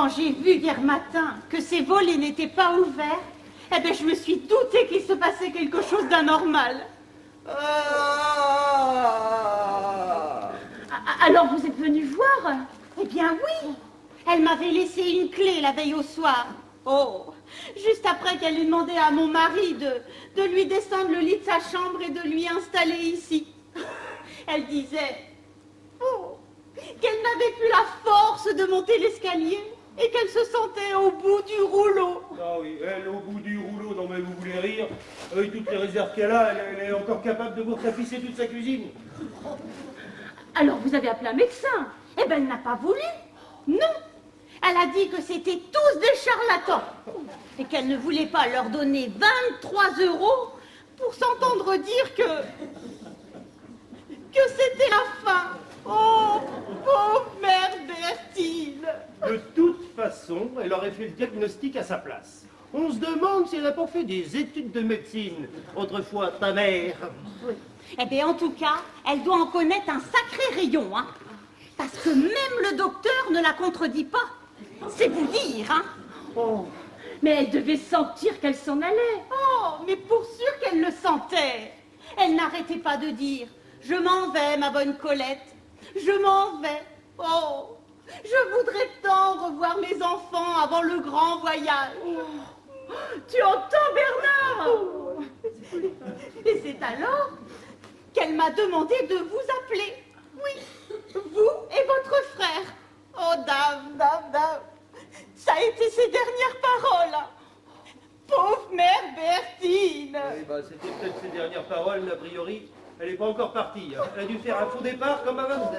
quand j'ai vu hier matin que ces volets n'étaient pas ouverts, eh bien, je me suis doutée qu'il se passait quelque chose d'anormal. Alors, vous êtes venu voir? Eh bien, oui. Elle m'avait laissé une clé la veille au soir. Oh, juste après qu'elle ait demandé à mon mari de lui descendre le lit de sa chambre et de lui installer ici. Elle disait qu'elle n'avait plus la force de monter l'escalier et qu'elle se sentait au bout du rouleau. Ah oui, elle au bout du rouleau, non mais vous voulez rire? Avec toutes les réserves qu'elle a, elle est encore capable de vous tapisser toute sa cuisine. Alors vous avez appelé un médecin? Eh ben elle n'a pas voulu. Non. Elle a dit que c'était tous des charlatans et qu'elle ne voulait pas leur donner 23 € pour s'entendre dire que c'était la fin. Oh, pauvre mère Bertine. De toute façon, elle aurait fait le diagnostic à sa place. On se demande si elle n'a pas fait des études de médecine, autrefois ta mère. Oui. Eh bien, en tout cas, elle doit en connaître un sacré rayon, hein. Parce que même le docteur ne la contredit pas. C'est vous dire, hein. Oh, mais elle devait sentir qu'elle s'en allait. Oh, mais pour sûr qu'elle le sentait. Elle n'arrêtait pas de dire « Je m'en vais, ma bonne Colette. Je m'en vais. Oh, je voudrais tant revoir mes enfants avant le grand voyage. Oh. Tu entends, Bernard? Et c'est alors qu'elle m'a demandé de vous appeler. Oui, vous et votre frère. Oh, dame, dame, dame. Ça a été ses dernières paroles. Pauvre mère Bertine. Oui, bah, c'était peut-être ses dernières paroles, mais a priori, elle n'est pas encore partie. Elle a dû faire un faux départ comme avant.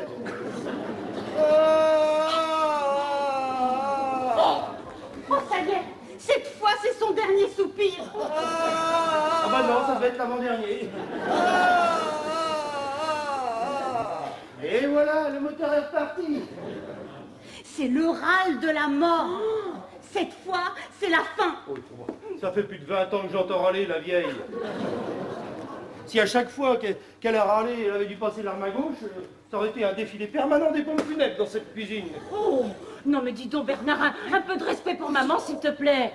Oh, ça y est. Cette fois, c'est son dernier soupir. Ah bah non, ça devait être l'avant-dernier. Et voilà, le moteur est reparti. C'est le râle de la mort. Cette fois, c'est la fin. Oh, ça fait plus de 20 ans que j'entends râler la vieille. Si à chaque fois qu'elle a râlé, elle avait dû passer l'arme à gauche, ça aurait été un défilé permanent des pompes funèbres dans cette cuisine. Oh, non mais dis donc Bernard, un peu de respect pour maman s'il te plaît.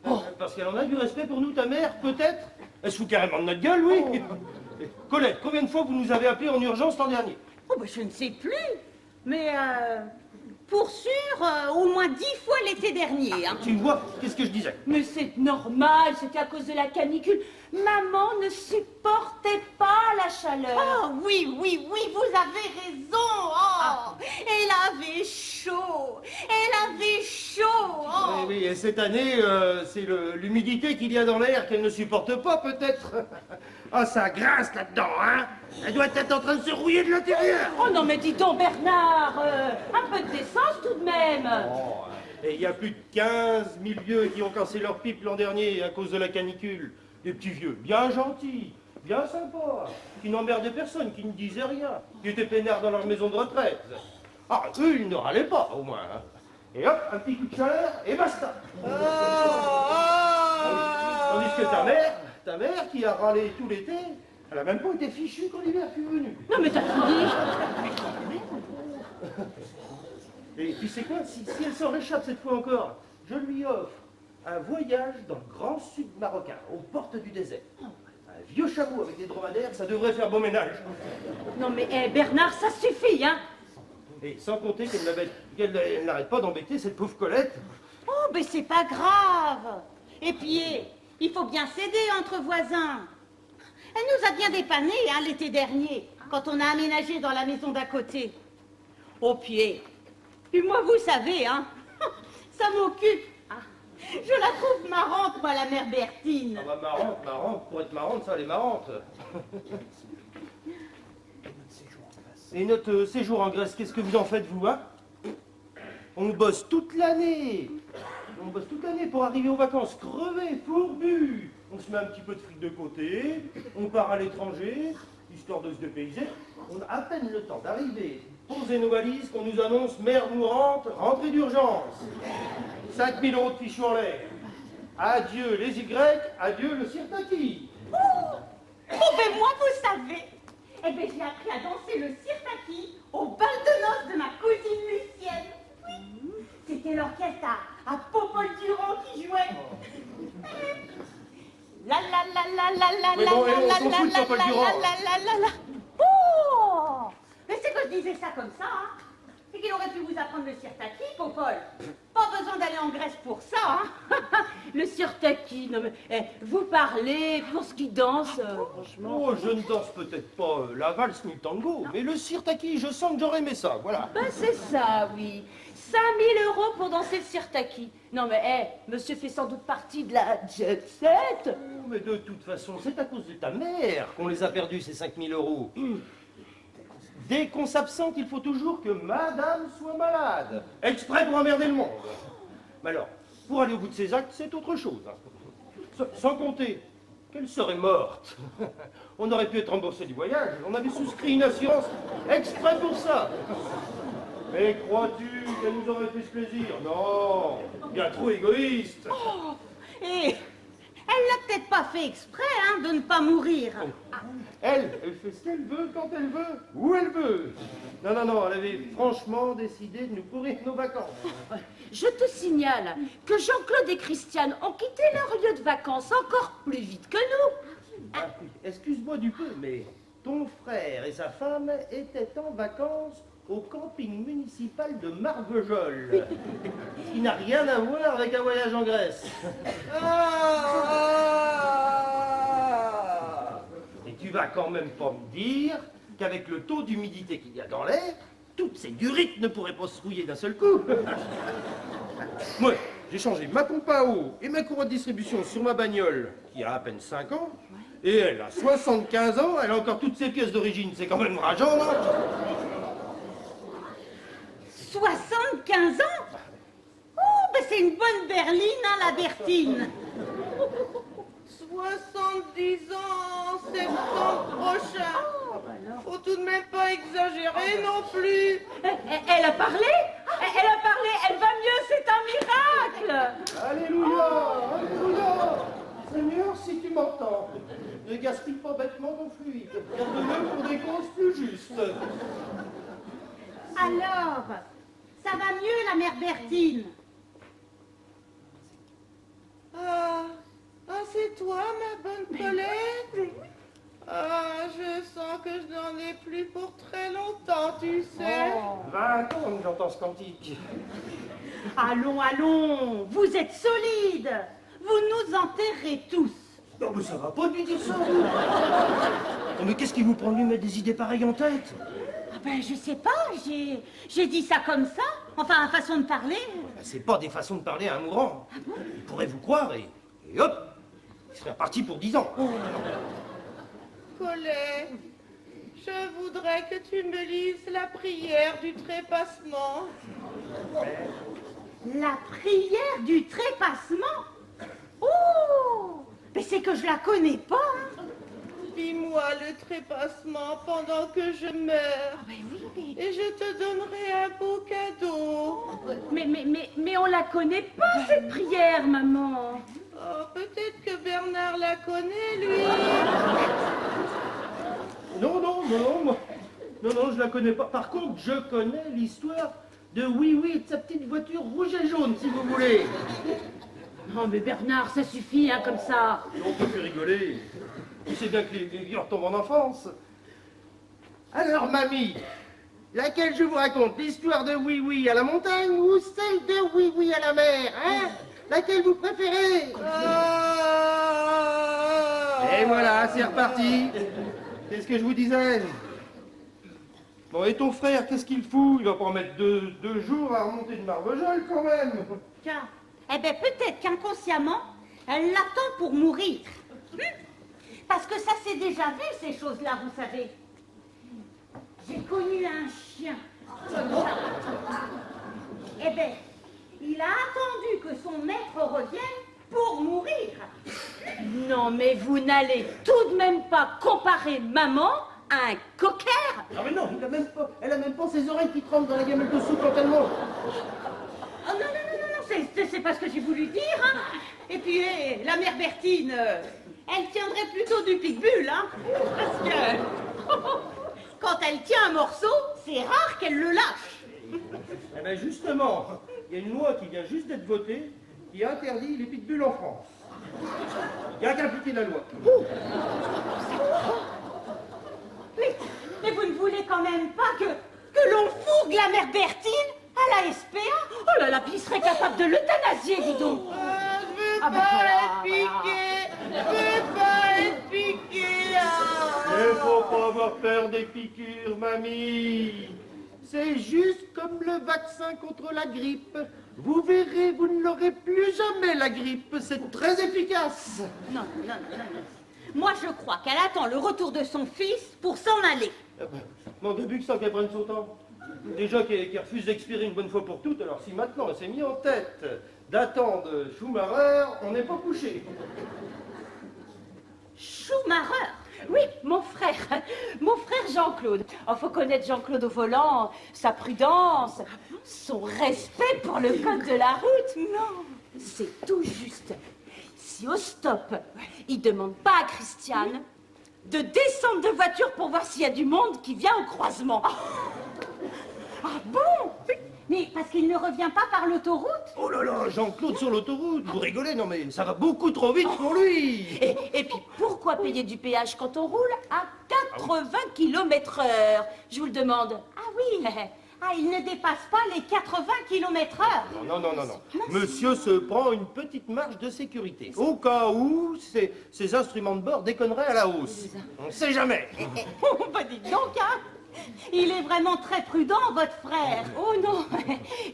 Oh. Parce qu'elle en a du respect pour nous, ta mère, peut-être? Elle se fout carrément de notre gueule, oui. Oh. Colette, combien de fois vous nous avez appelés en urgence l'an dernier? Oh, ben je ne sais plus. Mais pour sûr, au moins 10 fois l'été dernier. Hein. Tu vois, qu'est-ce que je disais? Mais c'est normal, c'était à cause de la canicule. Maman ne supportait pas la chaleur. Oh oui, oui, oui, vous avez raison. Oh, elle avait chaud. Elle avait chaud. Oh. Oui, oui, et cette année, c'est l'humidité qu'il y a dans l'air qu'elle ne supporte pas, peut-être. Ah, ça grince là-dedans, hein? Elle doit être en train de se rouiller de l'intérieur. Oh non, mais dis donc, Bernard, un peu de décence tout de même. Oh, et il y a plus de 15 000 vieux qui ont cassé leur pipe l'an dernier à cause de la canicule. Des petits vieux bien gentils, bien sympas, qui n'emmerdaient personne, qui ne disaient rien, qui étaient peinards dans leur maison de retraite. Ah, eux, ils ne râlaient pas, au moins. Hein. Et hop, un petit coup de chaleur, et basta. Tandis que ta mère qui a râlé tout l'été, elle n'a même pas été fichue quand l'hiver fut venu. Non, mais t'as tout dit. Et puis c'est quoi, si elle s'en réchappe cette fois encore, je lui offre un voyage dans le grand sud marocain, aux portes du désert. Un vieux chameau avec des dromadaires, ça devrait faire beau ménage. Non mais Bernard, ça suffit, hein. Et sans compter qu'elle n'arrête pas d'embêter cette pauvre Colette. Oh, mais c'est pas grave. Et puis, il faut bien s'aider entre voisins. Elle nous a bien dépannés, hein, l'été dernier, quand on a aménagé dans la maison d'à côté. Oh, puis moi, vous savez, hein, ça m'occupe. Je la trouve marrante, moi, la mère Bertine. Ah bah marrante, pour être marrante, ça, elle est marrante. Et notre séjour en Grèce, qu'est-ce que vous en faites, vous, hein? On bosse toute l'année. On bosse toute l'année pour arriver aux vacances crevés, fourbus. On se met un petit peu de fric de côté, on part à l'étranger, histoire de se dépayser. On a à peine le temps d'arriver, poser nos valises, qu'on nous annonce mère mourante, rentrée d'urgence. 5 000 € de fichus en l'air. Adieu les Y, adieu le sirtaki. Oh, ben moi, vous savez, eh ben j'ai appris à danser le sirtaki au bal de noces de ma cousine Lucienne. Oui, c'était l'orchestre à Popol Durand qui jouait. La la la la la la Mais la bon, la on la s'en la fout de la Popol la Durand. la. Oh! Mais c'est que je disais ça comme ça, hein. C'est qu'il aurait pu vous apprendre le sirtaki, Popol. Pas besoin d'aller en Grèce pour ça, hein. Le sirtaki, non mais, vous parlez pour ce qui danse, franchement. Oh, je ne danse peut-être pas la valse ni le tango, mais le sirtaki, je sens que j'aurais aimé ça, voilà. Ben c'est ça, oui. 5000 € pour danser le sirtaki. Non mais, monsieur fait sans doute partie de la jet set. Oh, mais de toute façon, c'est à cause de ta mère qu'on les a perdus, ces 5000 €. Dès qu'on s'absente, il faut toujours que madame soit malade. Exprès pour emmerder le monde. Mais alors, pour aller au bout de ses actes, c'est autre chose. Hein. Sans compter qu'elle serait morte. On aurait pu être remboursé du voyage. On avait souscrit une assurance exprès pour ça. Mais crois-tu qu'elle nous aurait fait ce plaisir? Non, bien trop égoïste. Oh, et elle l'a peut-être pas fait exprès, hein, de ne pas mourir. Elle fait ce qu'elle veut, quand elle veut, où elle veut. Non, elle avait franchement décidé de nous pourrir nos vacances. Je te signale que Jean-Claude et Christiane ont quitté leur lieu de vacances encore plus vite que nous. Ah, oui, excuse-moi du peu, mais ton frère et sa femme étaient en vacances au camping municipal de Marvejols, qui n'a rien à voir avec un voyage en Grèce. Et tu vas quand même pas me dire qu'avec le taux d'humidité qu'il y a dans l'air, toutes ces durites ne pourraient pas se rouiller d'un seul coup. Moi, j'ai changé ma pompe à eau et ma courroie de distribution sur ma bagnole, qui a à peine 5 ans, et elle a 75 ans, elle a encore toutes ses pièces d'origine, c'est quand même rageant, non? 75 ans? Oh, ben c'est une bonne berline, hein, la Bertine. 70 ans en septembre prochain. Faut tout de même pas exagérer non plus. Elle a parlé? Elle a parlé, elle va mieux, c'est un miracle. Alléluia, alléluia. Seigneur, si tu m'entends, ne gaspille pas bêtement mon fluide. Garde-le pour des causes plus justes. Alors, ça va mieux, la mère Bertine? C'est toi, ma bonne Colette? Je sens que je n'en ai plus pour très longtemps, tu sais. 20 ans que j'entends ce cantique. Allons, vous êtes solide. Vous nous enterrez tous. Non, mais ça va pas de lui dire ça, vous. Non, mais qu'est-ce qui vous prend de lui mettre des idées pareilles en tête? Ah ben, je sais pas, j'ai dit ça comme ça. Enfin, façon de parler. C'est pas des façons de parler à un mourant. Il pourrait vous croire et hop, il serait reparti pour 10 ans. Colette, je voudrais que tu me lises la prière du trépassement. La prière du trépassement? Oh, mais c'est que je la connais pas, hein. Dis-moi le trépassement pendant que je meurs. Ah ben oui, Et je te donnerai un beau cadeau. mais on la connaît pas, cette prière, maman. Oh, peut-être que Bernard la connaît, lui. Non, je la connais pas. Par contre, je connais l'histoire de Oui et de sa petite voiture rouge et jaune, si vous voulez. Non, mais Bernard, ça suffit, hein, comme ça. On peut plus rigoler. Tu sais bien que les vieux retombent en enfance. Alors, mamie, laquelle je vous raconte? L'histoire de Oui à la montagne ou celle de Oui à la mer, hein? Laquelle vous préférez? Et voilà, c'est reparti. Qu'est-ce que je vous disais? Bon, et ton frère, qu'est-ce qu'il fout? Il va pas en mettre deux jours à remonter de Marvejols, quand même. Tiens, eh ben peut-être qu'inconsciemment, elle l'attend pour mourir. Parce que ça s'est déjà vu, ces choses-là, vous savez. J'ai connu un chien comme ça. Eh ben, il a attendu que son maître revienne pour mourir. Non, mais vous n'allez tout de même pas comparer maman à un cocker. Ah mais non, elle a même pas ses oreilles qui tremblent dans la gamelle de soupe quand elle mange. Oh non, c'est pas ce que j'ai voulu dire, hein. Et puis, la mère Bertine, elle tiendrait plutôt du pitbull, hein. Parce que, quand elle tient un morceau, c'est rare qu'elle le lâche. Eh ben justement, il y a une loi qui vient juste d'être votée qui interdit les pitbulls en France. Il n'y a qu'à appliquer la loi. Mais vous ne voulez quand même pas que l'on fourgue la mère Bertine à la SPA? Oh là là, puis il serait capable de l'euthanasier, dis donc. Je veux Ah, pas ben voilà, être piqué. Je veux pas être piqué. Il faut pas avoir peur des piqûres, mamie. C'est juste comme le vaccin contre la grippe. Vous verrez, vous ne l'aurez plus jamais, la grippe. C'est très efficace. Non. Moi, je crois qu'elle attend le retour de son fils pour s'en aller. Mon début que ça qu'elle prenne son temps. Déjà qu'elle refuse d'expirer une bonne fois pour toutes, alors si maintenant elle s'est mis en tête d'attendre Schumacher, on n'est pas couché. Schumacher? Oui, mon frère Jean-Claude. Il faut connaître Jean-Claude au volant, sa prudence, son respect pour le code de la route. Non, c'est tout juste. Si au stop, il demande pas à Christiane de descendre de voiture pour voir s'il y a du monde qui vient au croisement. Ah bon? Mais parce qu'il ne revient pas par l'autoroute? Oh là là, Jean-Claude sur l'autoroute, vous rigolez, non mais ça va beaucoup trop vite pour lui. Et puis pourquoi payer du péage quand on roule à 80 km/h? Je vous le demande. Ah oui. Ah, il ne dépasse pas les 80 km/h. Non. Monsieur se prend une petite marge de sécurité. Au cas où ses instruments de bord déconneraient à la hausse. On ne sait jamais. Oh, bah dites donc, hein. Il est vraiment très prudent, votre frère. Oh non,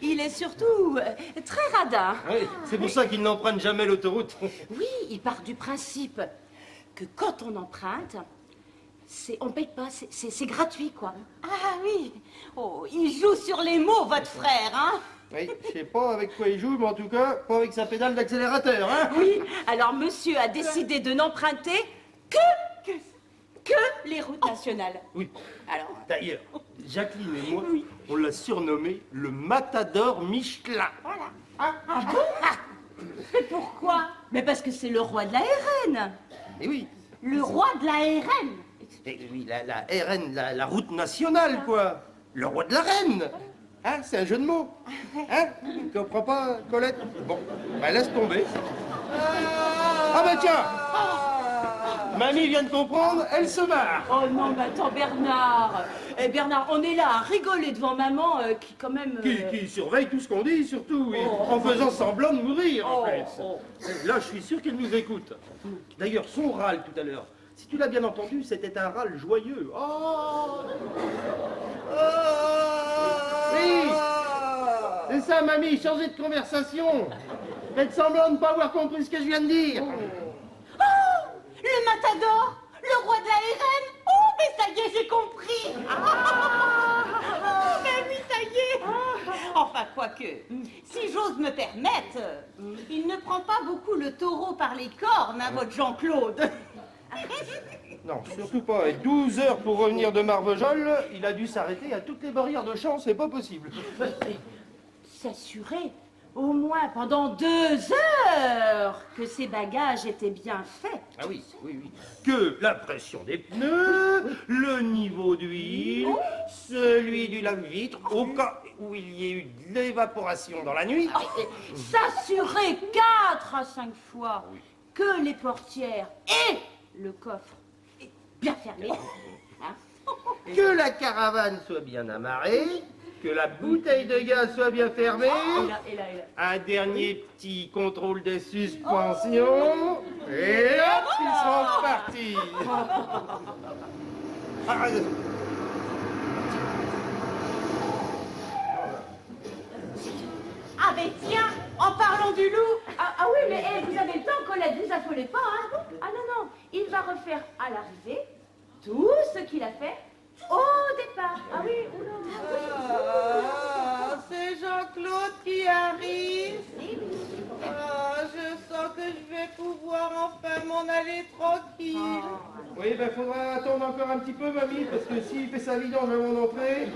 il est surtout très radin. Oui, c'est pour ça qu'ils n'empruntent jamais l'autoroute. Oui, il part du principe que quand on emprunte, on paye pas, c'est gratuit, quoi. Ah oui. Oh, il joue sur les mots, votre frère, hein. Oui, je sais pas avec quoi il joue, mais en tout cas, pas avec sa pédale d'accélérateur, hein. Oui, alors monsieur a décidé de n'emprunter que les routes nationales. Oui. Alors, D'ailleurs, Jacqueline et moi, on l'a surnommé le Matador Michelin. voilà. Ah bon? Et pourquoi? Mais parce que c'est le roi de la RN. Et oui, Le roi de la RN. et oui, la RN, la route nationale, quoi. Le roi de la reine. Hein, c'est un jeu de mots. Hein? Tu comprends pas, Colette? Bon, bah laisse tomber. Ah bah tiens! Mamie vient de comprendre, elle se barre. Oh non, mais attends, Bernard. Bernard, on est là à rigoler devant maman qui quand même... Qui surveille tout ce qu'on dit, surtout, et en faisant semblant de mourir, en plus. Là, je suis sûr qu'elle nous écoute. D'ailleurs, son râle tout à l'heure, si tu l'as bien entendu, c'était un râle joyeux. Oh! Oui! C'est ça, mamie, changez de conversation. Faites semblant de ne pas avoir compris ce que je viens de dire. Oh, le matador, le roi de la RN. Oh, mais ça y est, j'ai compris. Oh, mais oui, ça y est. Enfin, quoique, si j'ose me permettre, il ne prend pas beaucoup le taureau par les cornes, hein, votre Jean-Claude. Non, surtout pas. Et 12 heures pour revenir de Marvejols, il a dû s'arrêter à toutes les barrières de champ, c'est pas possible. S'assurer, au moins pendant 2 heures, que ses bagages étaient bien faits. Ah oui. Que la pression des pneus, le niveau d'huile, celui du lave-vitre, au cas où il y ait eu de l'évaporation dans la nuit. S'assurer 4 à 5 fois que les portières et le coffre est bien fermé. Hein? Que la caravane soit bien amarrée, que la bouteille de gaz soit bien fermée, Et là. un dernier petit contrôle des suspensions, et hop, ils sont partis. Ah mais tiens, en parlant du loup. Ah oui, mais vous avez le temps, Colette, vous affolez pas, hein. Ah non, il va refaire à l'arrivée tout ce qu'il a fait au départ. Ah oui, C'est Jean-Claude qui arrive. Je sens que je vais pouvoir enfin m'en aller tranquille. Oui, ben faudra attendre encore un petit peu, mamie, parce que s'il fait sa vidange avant d'entrer...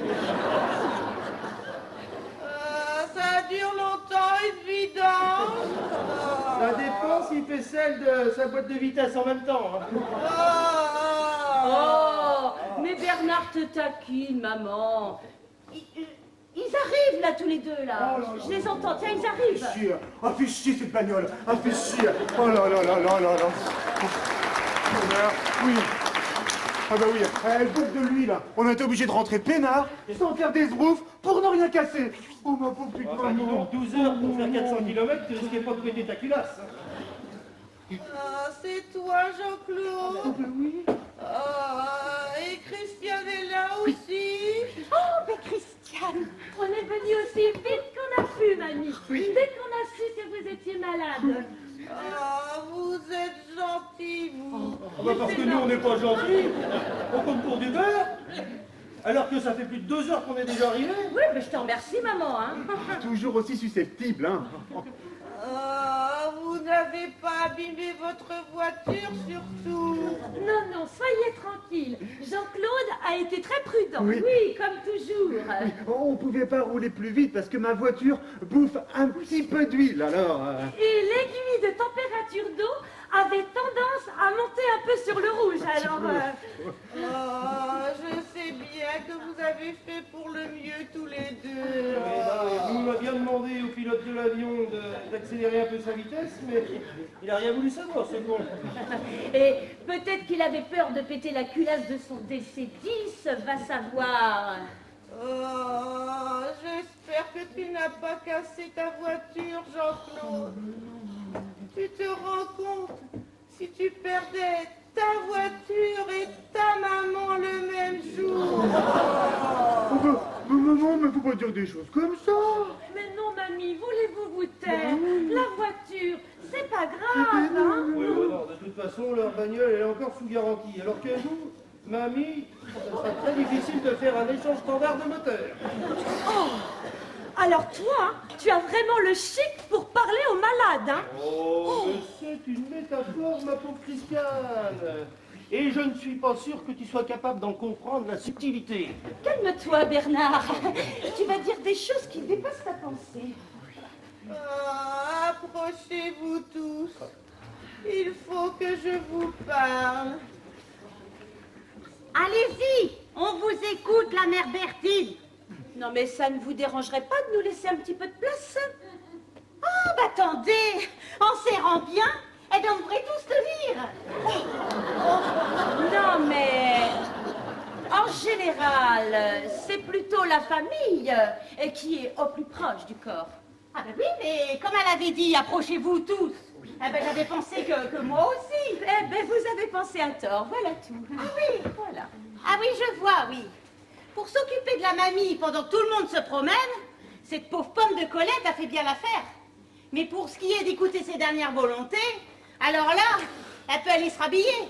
Ça dure longtemps, une vidange. Ça dépend s'il fait celle de sa boîte de vitesse en même temps. Hein. Oh, mais Bernard te taquine, maman. Ils arrivent là tous les deux là. Oh là là. Je les entends, tiens, ils arrivent. Chier. Ah, fait chier cette bagnole. Ah, fait chier. Oh là là là là là là. Oui. Ah bah oui, elle bouffe de lui là. On a été obligé de rentrer peinard, sans faire des sbroufs, pour ne rien casser. Oh ma pauvre petite Enfin, dis maman. donc, 12 heures pour faire 400 km, tu risquais pas de péter ta culasse. Ah, c'est toi, Jean-Claude. Oui. Ah, et Christiane est là aussi. Oh, mais Christiane, on est venu aussi vite qu'on a pu, mamie. Dès qu'on a su que vous étiez malade. Ah, vous êtes gentil, vous. Ah bah parce que nous, on n'est pas gentils. On compte pour du beurre. Alors que ça fait plus de 2 heures qu'on est déjà arrivé. Oui, mais je te remercie, maman. Hein. Toujours aussi susceptible, hein. Ah, vous n'avez pas abîmé votre voiture, surtout. Non, non, soyez tranquille. Jean-Claude a été très prudent. Oui. Oui, comme toujours. Oui, on pouvait pas rouler plus vite parce que ma voiture bouffe un petit peu d'huile, alors... Et l'aiguille de température d'eau avait tendance à monter un peu sur le rouge. Alors, Ah, je sais bien que vous avez fait pour le mieux tous les deux. Nous, on a bien demandé au pilote de l'avion d'accélérer un peu sa vitesse, mais il a rien voulu savoir, ce con. et peut-être qu'il avait peur de péter la culasse de son DC-10, va savoir. Oh, j'espère que tu n'as pas cassé ta voiture, Jean-Claude. Tu te rends compte, si tu perdais ta voiture et ta maman le même jour. Oh, mais maman, mais faut pas dire des choses comme ça. Mais non, mamie, voulez-vous vous taire? La voiture, c'est pas grave, hein? Oui, non, de toute façon, leur bagnole, elle est encore sous garantie. Alors que nous, mamie, ça sera très difficile de faire un échange standard de moteur. Alors toi, tu as vraiment le chic pour parler aux malades, hein? Oh, mais c'est une métaphore, ma pauvre Christiane. Et je ne suis pas sûr que tu sois capable d'en comprendre la subtilité. Calme-toi, Bernard. Tu vas dire des choses qui dépassent ta pensée. Ah, approchez-vous tous. Il faut que je vous parle. Allez-y, on vous écoute, la mère Bertine. Non, mais ça ne vous dérangerait pas de nous laisser un petit peu de place? Oh, bah attendez, en serrant bien, eh bien, on pourrait tous tenir. Non, mais en général, c'est plutôt la famille qui est au plus proche du corps. Ah ben oui, mais comme elle avait dit, approchez-vous tous. Eh ben, j'avais pensé que moi aussi. Eh ben, vous avez pensé à tort, voilà tout. Ah oui, voilà. Ah oui, je vois, oui. Pour s'occuper de la mamie pendant que tout le monde se promène, cette pauvre pomme de Colette a fait bien l'affaire. Mais pour ce qui est d'écouter ses dernières volontés, alors là, elle peut aller se rhabiller.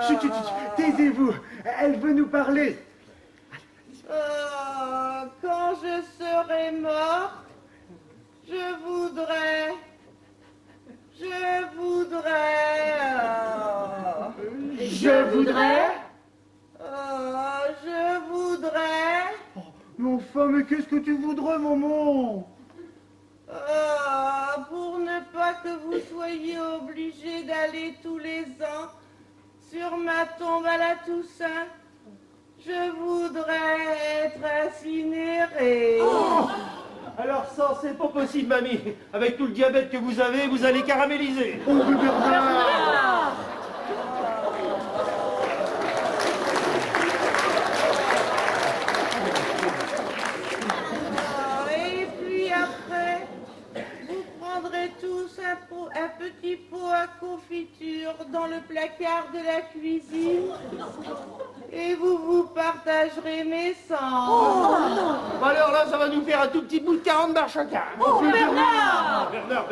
Chut, chut, chut, taisez-vous. Elle veut nous parler. Quand je serai morte, je voudrais, Je voudrais. Mais enfin, mais qu'est-ce que tu voudrais, maman? Pour ne pas que vous soyez obligés d'aller tous les ans sur ma tombe à la Toussaint, je voudrais être incinérée. Alors ça, c'est pas possible, mamie. Avec tout le diabète que vous avez, vous allez caraméliser. Oh, mais Bernard! Et puis après, vous prendrez tous un petit pot à confiture dans le placard de la cuisine et vous partagerez mes cendres. Bon, alors là, ça va nous faire un tout petit bout de 40 barres chacun. Oh, Bernard! Bernard,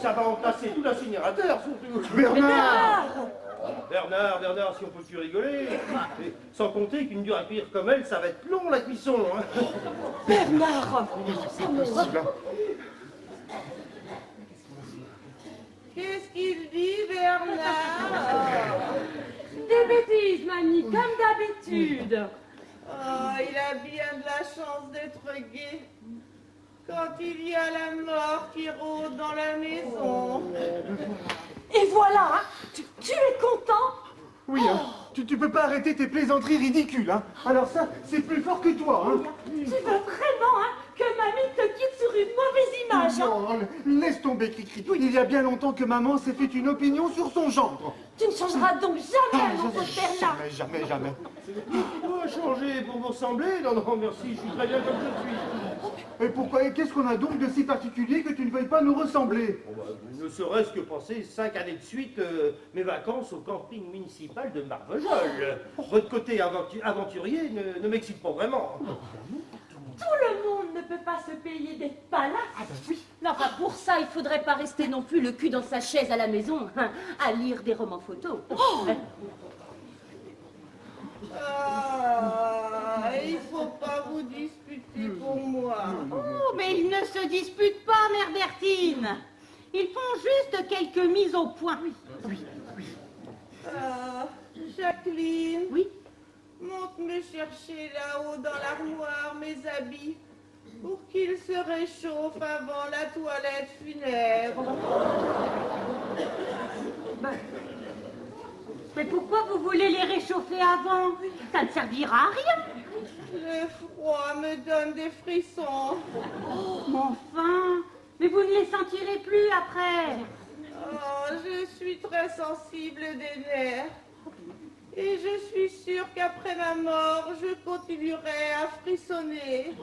ça va entasser tout l'incinérateur, surtout. Bernard! Bernard, si on peut plus rigoler. Et sans compter qu'une dure à cuire comme elle, ça va être long, la cuisson. Hein. Bernard! Qu'est-ce qu'il dit, Bernard? Des bêtises, mamie, comme d'habitude. Oh, il a bien de la chance d'être gai quand il y a la mort qui rôde dans la maison. Et voilà, hein, tu es content? Oui, hein, tu peux pas arrêter tes plaisanteries ridicules, hein. Alors ça, c'est plus fort que toi, hein. Tu veux vraiment, hein, que mamie te quitte sur une mauvaise image, hein? Non, laisse tomber, Cricri. Il y a bien longtemps que maman s'est fait une opinion sur son gendre. Tu ne changeras donc jamais, mon beau père-là. Jamais, jamais. Oh, changer pour vous ressembler? Non, non, merci, je suis très bien comme je suis. Et pourquoi, et qu'est-ce qu'on a donc de si particulier que tu ne veuilles pas nous ressembler? Bon, bah, ne serait-ce que penser 5 années de suite mes vacances au camping municipal de Marvejols. Votre côté aventurier ne m'excite pas vraiment. Tout le monde ne peut pas se payer des palaces. Ah ben oui. Non, enfin, pour ça, il faudrait pas rester non plus le cul dans sa chaise à la maison, hein, à lire des romans photos. Oh. Ah, il faut pas vous disputer pour moi. Oh, mais ils ne se disputent pas, Mère Bertine. Ils font juste quelques mises au point. Ah, Jacqueline. Oui. Monte me chercher là-haut dans l'armoire mes habits pour qu'ils se réchauffent avant la toilette funèbre. Mais pourquoi vous voulez les réchauffer avant? Ça ne servira à rien. Le froid me donne des frissons. Oh, mais enfin, mais vous ne les sentirez plus après. Oh, je suis très sensible des nerfs. Et je suis sûre qu'après ma mort, je continuerai à frissonner.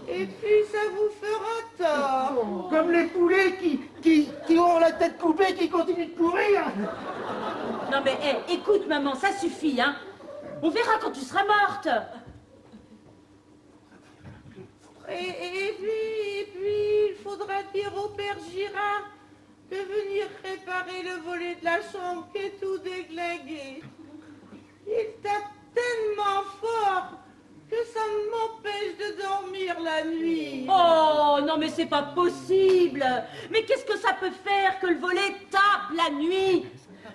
Et puis ça vous fera tort. Comme les poulets qui ont la tête coupée, qui continuent de courir. Non mais, écoute maman, ça suffit, hein. On verra quand tu seras morte. Et puis, il faudra dire au père Girard de venir réparer le volet de la chambre qui est tout déglingué. Il tape tellement fort que ça m'empêche de dormir la nuit. Oh non mais c'est pas possible. Mais qu'est-ce que ça peut faire que le volet tape la nuit?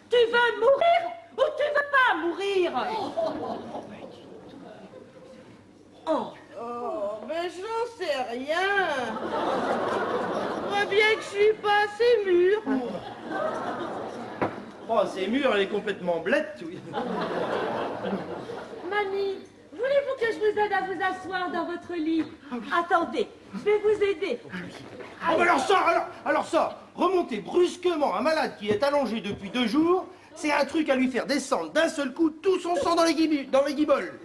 Tu veux mourir ou tu veux pas mourir? Oh. Oh, mais j'en sais rien. Je vois bien que je suis pas assez mûre. Oh, c'est mûr, elle est complètement blette. Oui. Mamie, voulez-vous que je vous aide à vous asseoir dans votre lit? Attendez, je vais vous aider. Oh, mais alors ça, remonter brusquement un malade qui est allongé depuis 2 jours, c'est un truc à lui faire descendre d'un seul coup tout son sang dans les guiboles.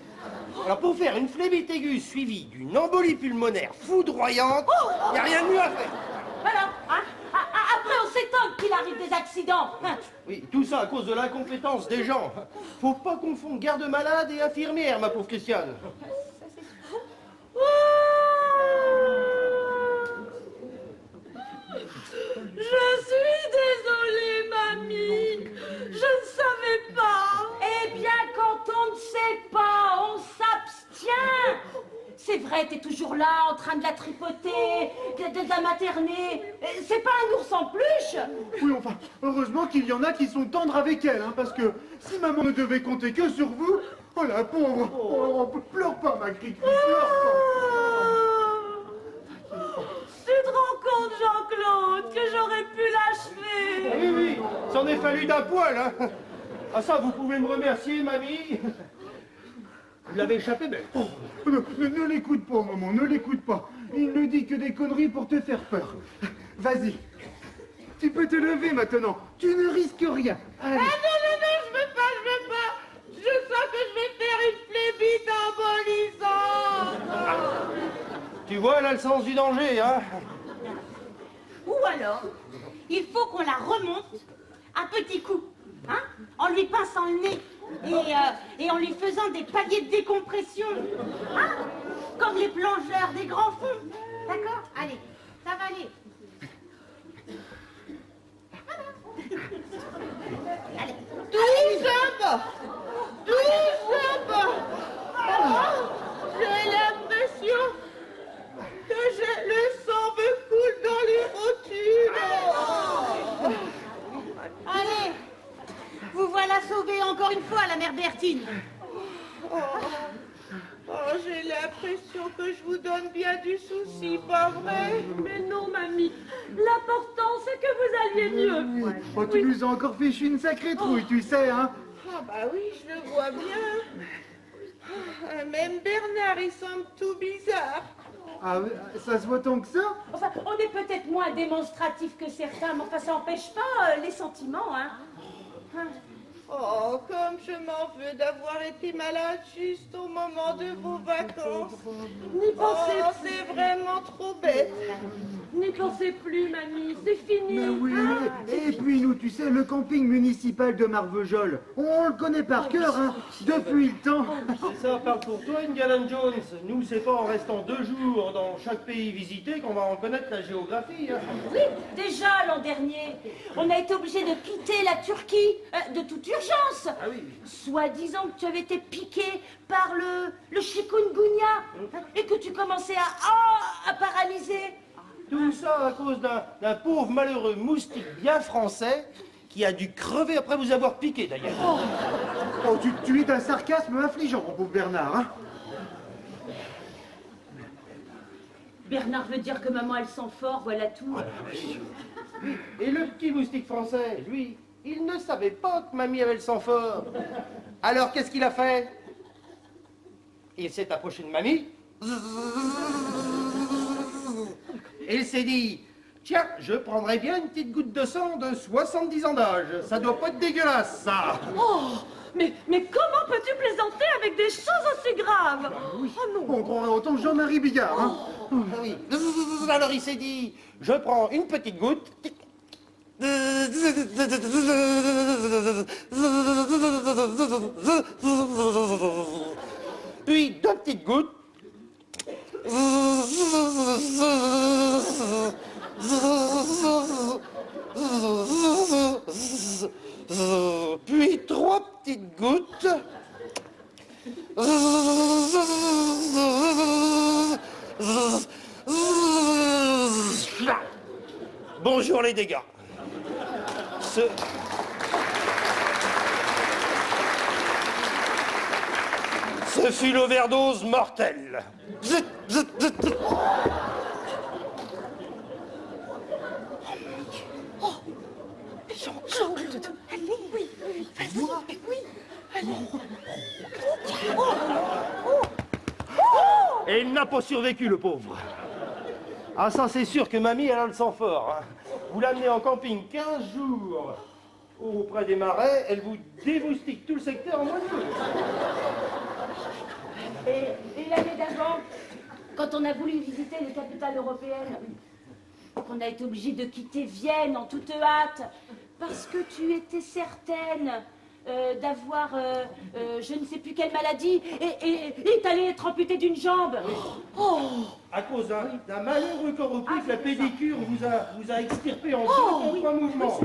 Alors pour faire une phlébite aiguë suivie d'une embolie pulmonaire foudroyante, il n'y a rien de mieux à faire. Voilà, hein? Après on s'étonne qu'il arrive des accidents. Hein? Oui, tout ça à cause de l'incompétence des gens. Faut pas confondre garde-malade et infirmière, ma pauvre Christiane. Je suis désolée, mamie. Je ne savais pas. Eh bien, quand on ne sait pas, on s'abstient. C'est vrai, t'es toujours là, en train de la tripoter, de la materner. C'est pas un ours en peluche. Oui, enfin, heureusement qu'il y en a qui sont tendres avec elle, hein, parce que si maman ne devait compter que sur vous, oh la pauvre, oh, pleure pas, ma Cricri, pleure Tu te rends compte, Jean-Claude, que j'aurais pu l'achever? Oui, c'en est fallu d'un poil, hein. Ah ça, vous pouvez me remercier, mamie. Vous l'avez échappé belle. pas. Ne l'écoute pas, maman, ne l'écoute pas. Il ne dit que des conneries pour te faire peur. Vas-y, tu peux te lever maintenant, tu ne risques rien. Allez. Ah non, je veux pas. Je sens que je vais faire une phlébite embolisante. Tu vois, elle a le sens du danger, hein. Ou alors, il faut qu'on la remonte à petits coups, hein, en lui pinçant le nez et en lui faisant des paliers de décompression, hein, comme les plongeurs des grands fonds. D'accord? Allez, ça va aller. Allez. Tout ça. J'ai l'impression que le sang me coule dans les rotules. Allez, vous voilà sauvée encore une fois, la mère Bertine. Oh, j'ai l'impression que je vous donne bien du souci, pas vrai? Mais non, mamie, l'important c'est que vous alliez mieux. Oh, tu nous as encore fichu une sacrée trouille, tu sais, hein. Ah bah oui, je le vois bien. Même Bernard, il semble tout bizarre. Ah, ça se voit tant que ça? Enfin, on est peut-être moins démonstratif que certains, mais enfin, ça n'empêche pas les sentiments, hein. Oh, comme je m'en veux d'avoir été malade juste au moment de vos vacances. N'y pensez Oh, c'est vraiment trop bête. N'y pensez plus, mamie, c'est fini. Mais oui, et puis nous, tu sais, le camping municipal de Marvejols, on le connaît par cœur, hein, depuis le temps. C'est ça, parle pour toi, Indiana Jones. Nous, c'est pas en restant 2 jours dans chaque pays visité qu'on va en connaître la géographie. Hein. Oui, déjà l'an dernier, on a été obligé de quitter la Turquie de toute urgence. Ah oui. Soi-disant que tu avais été piqué par le chikungunya et que tu commençais à paralyser. Tout ça à cause d'un pauvre malheureux moustique bien français qui a dû crever après vous avoir piqué d'ailleurs. Oh, tu es d'un sarcasme affligeant, mon pauvre Bernard, hein. Bernard veut dire que maman elle sent fort, voilà tout. Et le petit moustique français, lui, il ne savait pas que mamie avait le sang fort. Alors qu'est-ce qu'il a fait? Il s'est approché de mamie. Et il s'est dit, tiens, je prendrais bien une petite goutte de sang de 70 ans d'âge. Ça doit pas être dégueulasse, ça. Oh, mais comment peux-tu plaisanter avec des choses aussi graves? Oui. Oh non. On croirait autant Jean-Marie Bigard, hein. Ah oui. Alors il s'est dit, je prends une petite goutte. Puis 2 petites gouttes. Puis 3 petites gouttes. Bonjour les dégâts. Ce fut l'overdose mortelle. Jean-Claude, allez, oui, vas-y, oui, allez. Et il n'a pas survécu, le pauvre. Ah, ça, c'est sûr que mamie, elle a le sang fort. Hein. Vous l'amenez en camping 15 jours auprès des marais, elle vous démoustique tout le secteur en moins de 2. Et l'année d'avant, quand on a voulu visiter les capitales européennes, qu'on a été obligé de quitter Vienne en toute hâte, parce que tu étais certaine d'avoir je ne sais plus quelle maladie, et t'allais être amputée d'une jambe. Oh. À cause d'un malheureux corps au pic, la pédicure vous a extirpé en 2 ou 3 mouvements.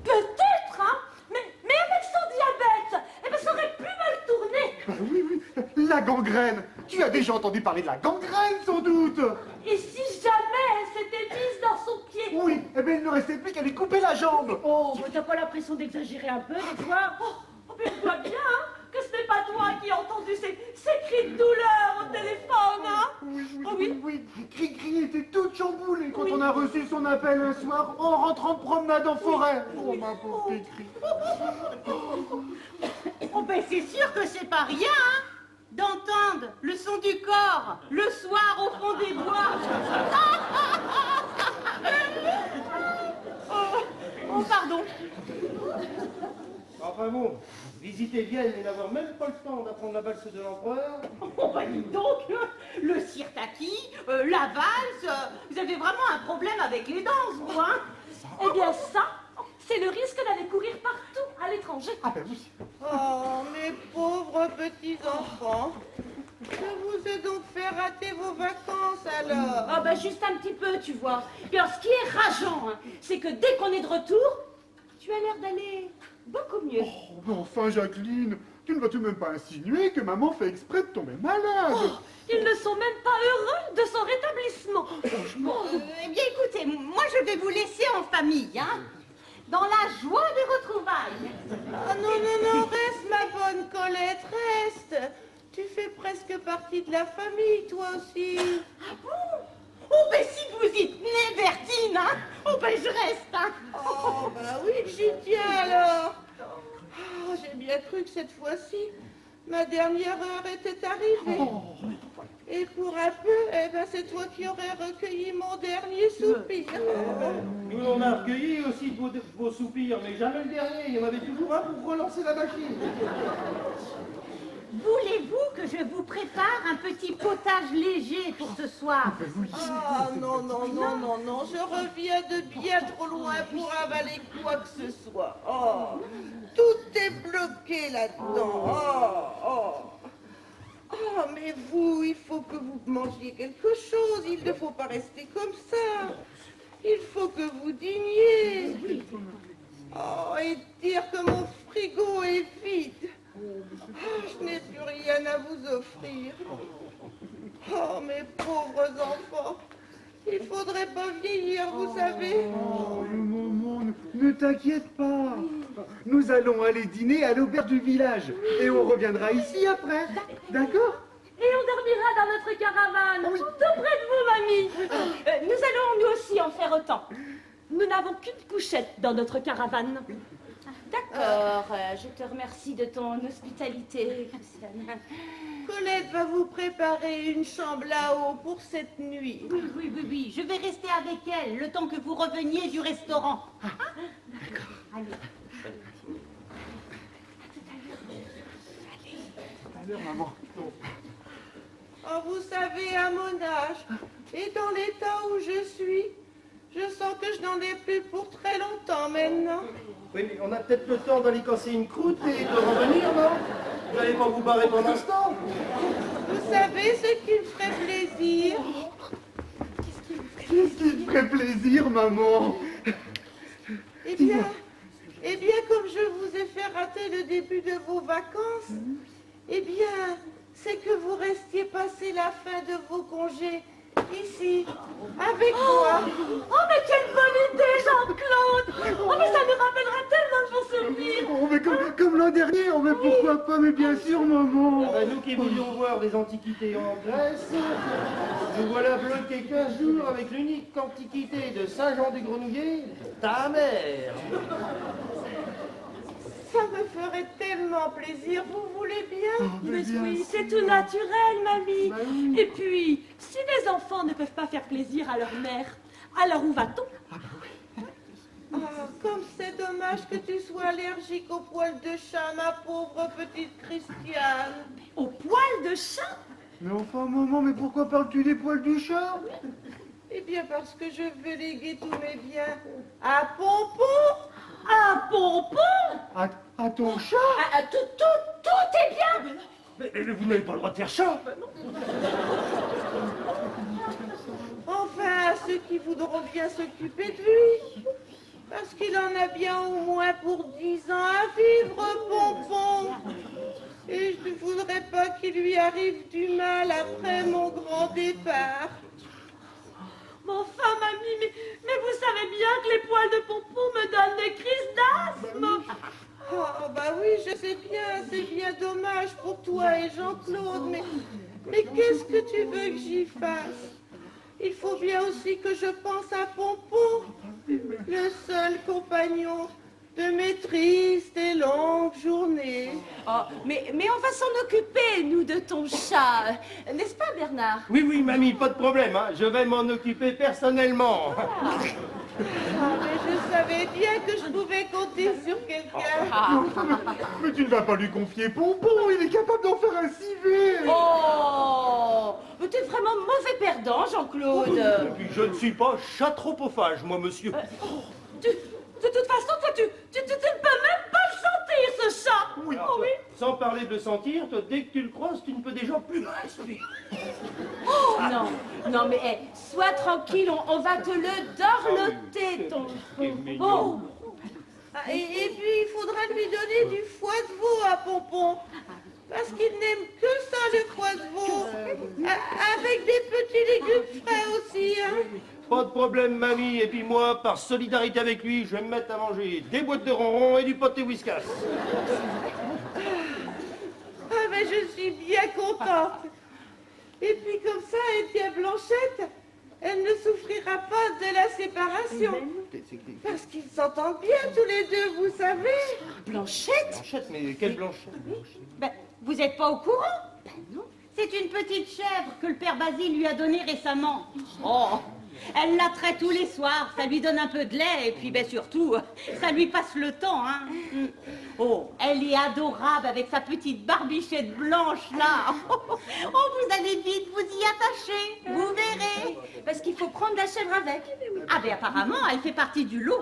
Peut-être, hein, mais avec son diabète, eh ben, ça aurait pu mal tourner. Bah oui, la gangrène. Tu as déjà entendu parler de la gangrène, sans doute. Et si jamais elle s'était mise dans son pied? Oui, eh bien, il ne restait plus qu'à lui couper la jambe. Oh, mais t'as pas l'impression d'exagérer un peu, des fois? Oh, mais je vois bien, hein, que ce n'est pas toi qui as entendu ces cris de douleur au téléphone, hein? Oui. Cricri était toute chamboulée quand on a reçu son appel un soir en rentrant de promenade en forêt. Oh, ma pauvre Cricri. Oh ben c'est sûr que c'est pas rien, hein, d'entendre le son du corps le soir au fond des bois. Oh, pardon. Enfin bon, visiter Vienne et n'avoir même pas le temps d'apprendre la valse de l'empereur. Oh bah dis donc, le sirtaki, la valse, vous avez vraiment un problème avec les danses, vous, hein? Eh bien ça, c'est le risque d'aller courir partout à l'étranger. Ah ben oui. Oh, mes pauvres petits enfants, je vous ai donc fait rater vos vacances alors. Ah bah juste un petit peu, tu vois. Et alors ce qui est rageant, hein, c'est que dès qu'on est de retour, tu as l'air d'aller beaucoup mieux. Oh, mais enfin, Jacqueline, tu ne vas tout de même pas insinuer que maman fait exprès de tomber malade. Oh, ils ne sont même pas heureux de son rétablissement. Franchement. Eh bien écoutez, moi je vais vous laisser en famille, hein, dans la joie des retrouvailles. Ah non, reste ma bonne Colette, reste. Tu fais presque partie de la famille, toi aussi. Ah bon? Oh ben si vous y tenez, Bertine, hein? Oh ben je reste, hein? Oh bah oui, j'y tiens alors. Oh, j'ai bien cru que cette fois-ci, ma dernière heure était arrivée. Et pour un peu, eh ben, c'est toi qui aurais recueilli mon dernier soupir. Nous, on a recueilli aussi de vos soupirs, mais jamais le dernier. Il y en avait toujours un pour relancer la machine. Voulez-vous que je vous prépare un petit potage léger pour ce soir? Ah non, non, non, non, non, je reviens de bien trop loin pour avaler quoi que ce soit. Oh, tout est bloqué là-dedans. Oh, oh. Oh, mais vous, il faut que vous mangiez quelque chose. Il ne faut pas rester comme ça. Il faut que vous dîniez. Oh, et dire que mon frigo est vide. Oh, je n'ai plus rien à vous offrir. Oh, mes pauvres enfants. Il faudrait pas vieillir, vous savez. Oh, maman, ne t'inquiète pas. Nous allons aller dîner à l'auberge du village. Et on reviendra ici après. D'accord? Et on dormira dans notre caravane, tout près de vous, mamie. Nous allons nous aussi en faire autant. Nous n'avons qu'une couchette dans notre caravane. D'accord, je te remercie de ton hospitalité, Christiane. Colette va vous préparer une chambre là-haut pour cette nuit. Oui, je vais rester avec elle le temps que vous reveniez du restaurant. D'accord, allez. À l'heure, maman. Oh, vous savez, à mon âge, et dans l'état où je suis, je sens que je n'en ai plus pour très longtemps maintenant. Oui, mais on a peut-être le temps d'aller casser une croûte et de revenir, non? Vous n'allez pas vous barrer pendant l'instant? Vous savez ce qui me ferait plaisir? Qu'est-ce qui te ferait plaisir, maman? Eh bien, comme je vous ai fait rater le début de vos vacances, eh bien, c'est que vous restiez passer la fin de vos congés ici, avec moi. Oh, mais quelle bonne idée, Jean-Claude! Oh, mais ça nous rappellera tellement de bons souvenirs! Oh, mais comme l'an dernier, oh, mais pourquoi pas? Mais bien sûr, maman. Ah bah, nous qui voulions voir des antiquités en Grèce, nous voilà bloqués 15 jours avec l'unique antiquité de Saint-Jean-du-Grenouillet, ta mère. Ça me ferait tellement plaisir, vous voulez bien? Mais oui, c'est tout naturel, mamie. Bah oui. Et puis, si les enfants ne peuvent pas faire plaisir à leur mère, alors où va-t-on? Ah, comme c'est dommage que tu sois allergique aux poils de chat, ma pauvre petite Christiane. Au poil de chat? Mais enfin, maman, mais pourquoi parles-tu des poils du chat? Eh bien, parce que je veux léguer tous mes biens à Pompon. Un pompon? À ton chat? Tout est bien! Mais vous n'avez pas le droit de faire ça. Enfin, à ceux qui voudront bien s'occuper de lui. Parce qu'il en a bien au moins pour 10 ans à vivre, Pompon. Et je ne voudrais pas qu'il lui arrive du mal après mon grand départ. Mais enfin, mamie, mais vous savez bien que les poils de pompon me donnent des crises d'asthme. Oh, bah oui, je sais bien, c'est bien dommage pour toi et Jean-Claude, mais qu'est-ce que tu veux que j'y fasse? Il faut bien aussi que je pense à Pompon, le seul compagnon de mes tristes et longues journées. Oh, mais on va s'en occuper, nous, de ton chat. N'est-ce pas, Bernard? Oui, mamie, pas de problème, hein. Je vais m'en occuper personnellement. Ah, mais je savais bien que je pouvais compter sur quelqu'un. Mais tu ne vas pas lui confier Pompon, il est capable d'en faire un civet. Oh, mais t'es vraiment mauvais perdant, Jean-Claude. Et puis je ne suis pas chatropophage, moi, monsieur. De toute façon, toi, tu ne peux même pas le sentir, ce chat. Oui. Oh, oui. Sans parler de le sentir, toi, dès que tu le croises, tu ne peux déjà plus respirer. Oh, non, mais hey, sois tranquille, on va te le dorloter, ton c'est mignon. Ah, et puis, il faudra lui donner du foie de veau à Pompon. Parce qu'il n'aime que ça, le foie de veau. Avec des petits légumes frais aussi, hein. Pas de problème, mamie. Et puis moi, par solidarité avec lui, je vais me mettre à manger des boîtes de ronron et du pâté whiskas. Ah, mais je suis bien contente. Et puis comme ça, eh bien, Blanchette, elle ne souffrira pas de la séparation. Parce qu'ils s'entendent bien tous les deux, vous savez. Blanchette? Blanchette, mais quelle Blanchette? Ben, vous n'êtes pas au courant? Ben non. C'est une petite chèvre que le père Basile lui a donnée récemment. Oh, elle la traite tous les soirs, ça lui donne un peu de lait et puis ben surtout, ça lui passe le temps, hein. Oh, elle est adorable avec sa petite barbichette blanche là. Oh, vous allez vite vous y attacher, vous verrez. Parce qu'il faut prendre la chèvre avec. Ah ben apparemment, elle fait partie du lot.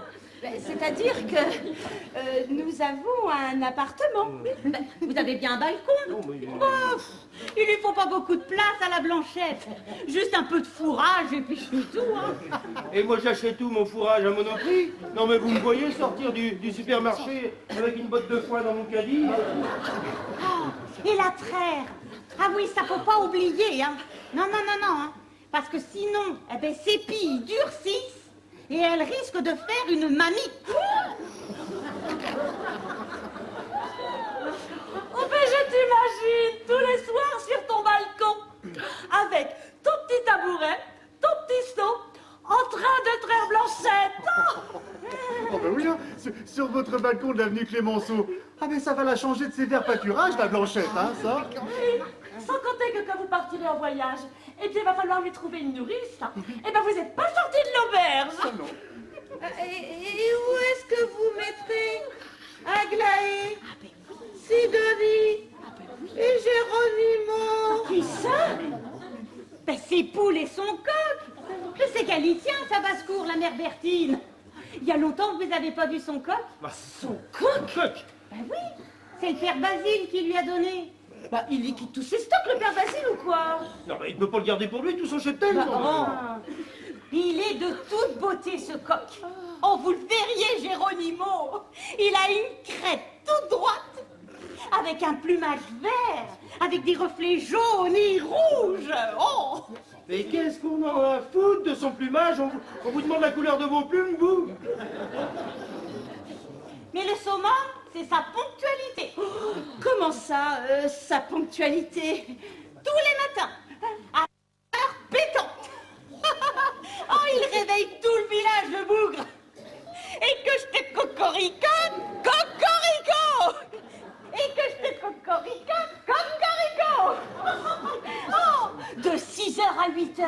C'est-à-dire que nous avons un appartement. Ben, vous avez bien un balcon? Non, mais... Oh, il lui faut pas beaucoup de place à la Blanchette. Juste un peu de fourrage et puis c'est tout, hein. Et moi j'achète tout mon fourrage à Monoprix. Non mais vous me voyez sortir du supermarché avec une botte de foin dans mon caddie. Oh, et la traire. Ah oui, ça faut pas oublier, hein. Non, hein. Parce que sinon, eh ben, ces pilles durcissent et elles risquent de faire une mamie. Oh ben je t'imagine tous les soirs sur ton balcon avec ton petit tabouret, ton petit seau, en train de traire Blanchette. Oh ben oui, hein, sur votre balcon de l'avenue Clémenceau. Ah mais ça va la changer de ses verts pâturages, la Blanchette, hein, ça. Oui, sans compter que quand vous partirez en voyage, eh bien il va falloir lui trouver une nourrice. Eh ben vous n'êtes pas sorti de l'auberge. Et où est-ce que vous mettrez Aglaé, Sidonie et Géronimo? Qui ça? Ben, ses poules et son coq. Je sais qu'elle y tient, sa basse-cour, la mère Bertine. Il y a longtemps que vous n'avez pas vu son coq? Bah, Son coq? coq. Ben oui, c'est le père Basile qui lui a donné. Bah il liquide tous ses stocks le père Basile ou quoi? Non mais il peut pas le garder pour lui, tout son cheptel. Bah, non. oh. Il est de toute beauté, ce coq. Oh, vous le verriez, Géronimo. Il a une crête toute droite, avec un plumage vert, avec des reflets jaunes et rouges. Oh! Mais qu'est-ce qu'on en a à foutre de son plumage? On vous demande la couleur de vos plumes, vous? Mais le summum, c'est sa ponctualité. Comment ça, sa ponctualité? Tous les matins, à l'heure pétante. Oh, il réveille tout le village de bougre. Et que je te cocorico, cocorico. Et que je te cocorico, cocorico. Oh, de 6h à 8h.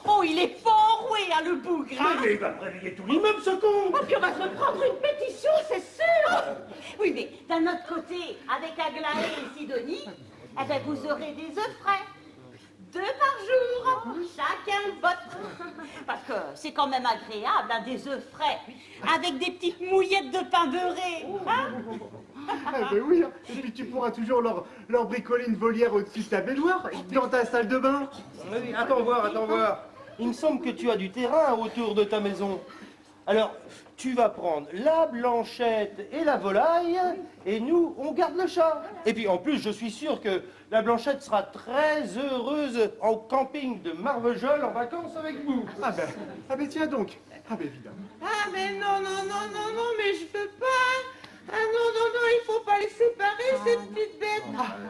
Oh, il est fort enroué, hein, le bougre. Hein. Mais il va me réveiller tout l'immeuble, ce con. Oh, puis on va se prendre une pétition, c'est sûr. Oui, mais d'un autre côté, avec Aglaé et Sidonie, eh ben, vous aurez des œufs frais. 2 par jour, chacun le vote. Parce que c'est quand même agréable, hein, des œufs frais, avec des petites mouillettes de pain beurré. Hein? Ah ben oui, hein. Et puis tu pourras toujours leur bricoler une volière au-dessus de ta baignoire, dans ta salle de bain. Oui, attends voir. Il me semble que tu as du terrain autour de ta maison. Alors, tu vas prendre la Blanchette et la volaille, et nous, on garde le chat. Et puis, en plus, je suis sûr que la Blanchette sera très heureuse en camping de Marvejols en vacances avec vous. Ah ben tiens donc. Ah ben évidemment. Ah mais non, mais je veux pas. Ah non, il faut pas les séparer, ces petites bêtes.